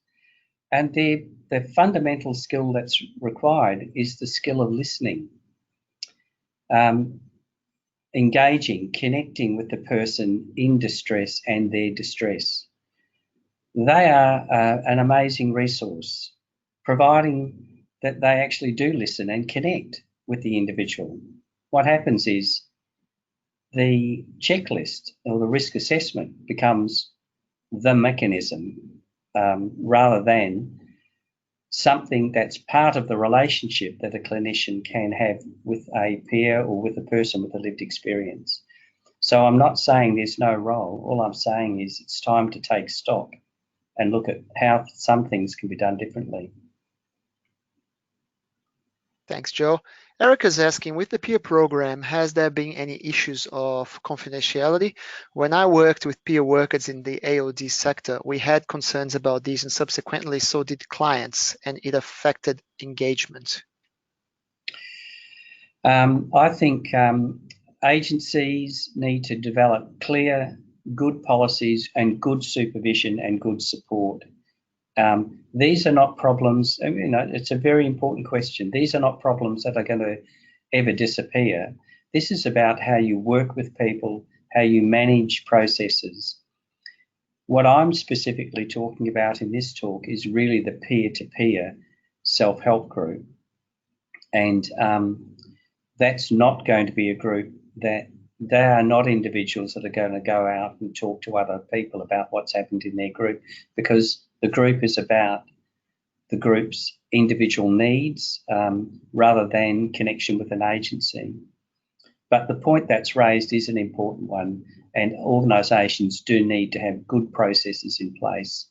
and the fundamental skill that's required is the skill of listening, engaging, connecting with the person in distress and their distress. They are an amazing resource, providing that they actually do listen and connect with the individual. What happens is the checklist or the risk assessment becomes the mechanism rather than something that's part of the relationship that a clinician can have with a peer or with a person with a lived experience. So I'm not saying there's no role. All I'm saying is it's time to take stock and look at how some things can be done differently. Thanks, Joe. Erica's asking, with the peer program, has there been any issues of confidentiality? When I worked with peer workers in the AOD sector, we had concerns about these, and subsequently so did clients, and it affected engagement. I think agencies need to develop clear, good policies and good supervision and good support. These are not problems, it's a very important question. These are not problems that are going to ever disappear. This is about how you work with people, how you manage processes. What I'm specifically talking about in this talk is really the peer-to-peer self-help group. And that's not going to be a group that they are not individuals that are going to go out and talk to other people about what's happened in their group, because the group is about the group's individual needs rather than connection with an agency. But the point that's raised is an important one, and organisations do need to have good processes in place.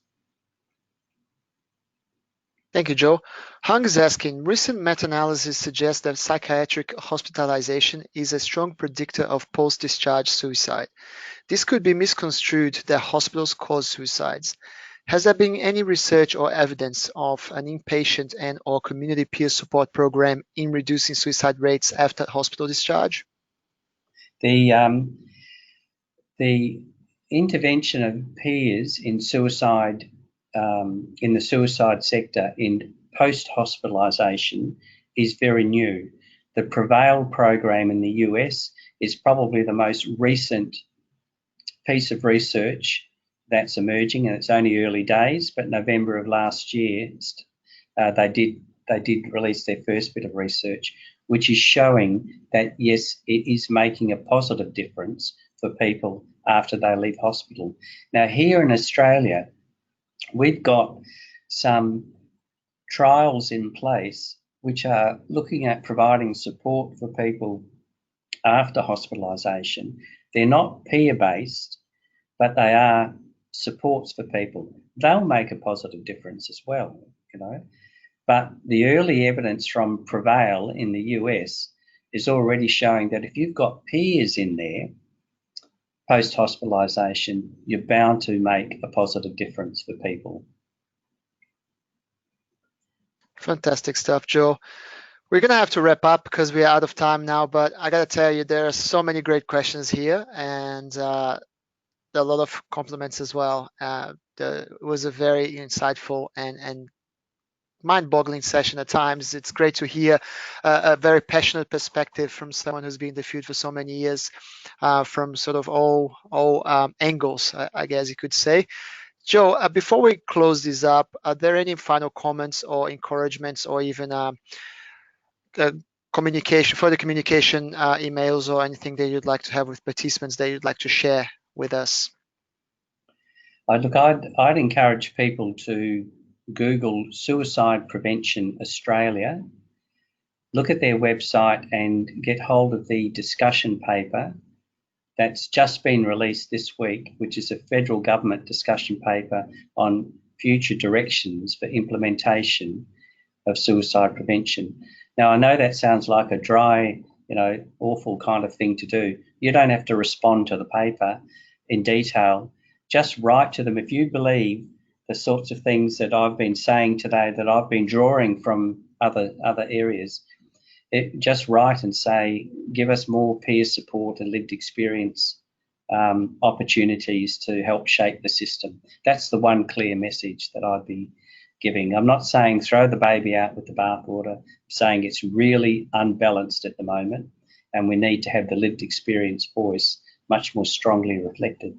Thank you, Joe. Hung is asking, recent meta-analysis suggests that psychiatric hospitalization is a strong predictor of post-discharge suicide. This could be misconstrued that hospitals cause suicides. Has there been any research or evidence of an inpatient and or community peer support program in reducing suicide rates after hospital discharge? The intervention of peers in suicide, in the suicide sector in post-hospitalisation is very new. The Prevail program in the US is probably the most recent piece of research that's emerging, and it's only early days, but November of last year they did release their first bit of research, which is showing that yes, it is making a positive difference for people after they leave hospital. Now here in Australia, we've got some trials in place which are looking at providing support for people after hospitalisation. They're not peer-based, but they are supports for people, they'll make a positive difference as well, But the early evidence from Prevail in the US is already showing that if you've got peers in there post-hospitalisation, you're bound to make a positive difference for people. Fantastic stuff, Joe. We're going to have to wrap up because we're out of time now, but I got to tell you, there are so many great questions here, and a lot of compliments as well. It was a very insightful and mind-boggling session at times. It's great to hear a very passionate perspective from someone who's been in the field for so many years, from sort of all angles, I guess you could say. Joe, before we close this up, are there any final comments or encouragements or even further communication emails or anything that you'd like to have with participants that you'd like to share with us? I'd encourage people to Google Suicide Prevention Australia, look at their website and get hold of the discussion paper that's just been released this week, which is a federal government discussion paper on future directions for implementation of suicide prevention. Now, I know that sounds like a dry, awful kind of thing to do. You don't have to respond to the paper in detail. Just write to them if you believe the sorts of things that I've been saying today, that I've been drawing from other areas. Just write and say, give us more peer support and lived experience opportunities to help shape the system. That's the one clear message that I'd be giving. I'm not saying throw the baby out with the bathwater. I'm saying it's really unbalanced at the moment, and we need to have the lived experience voice much more strongly reflected.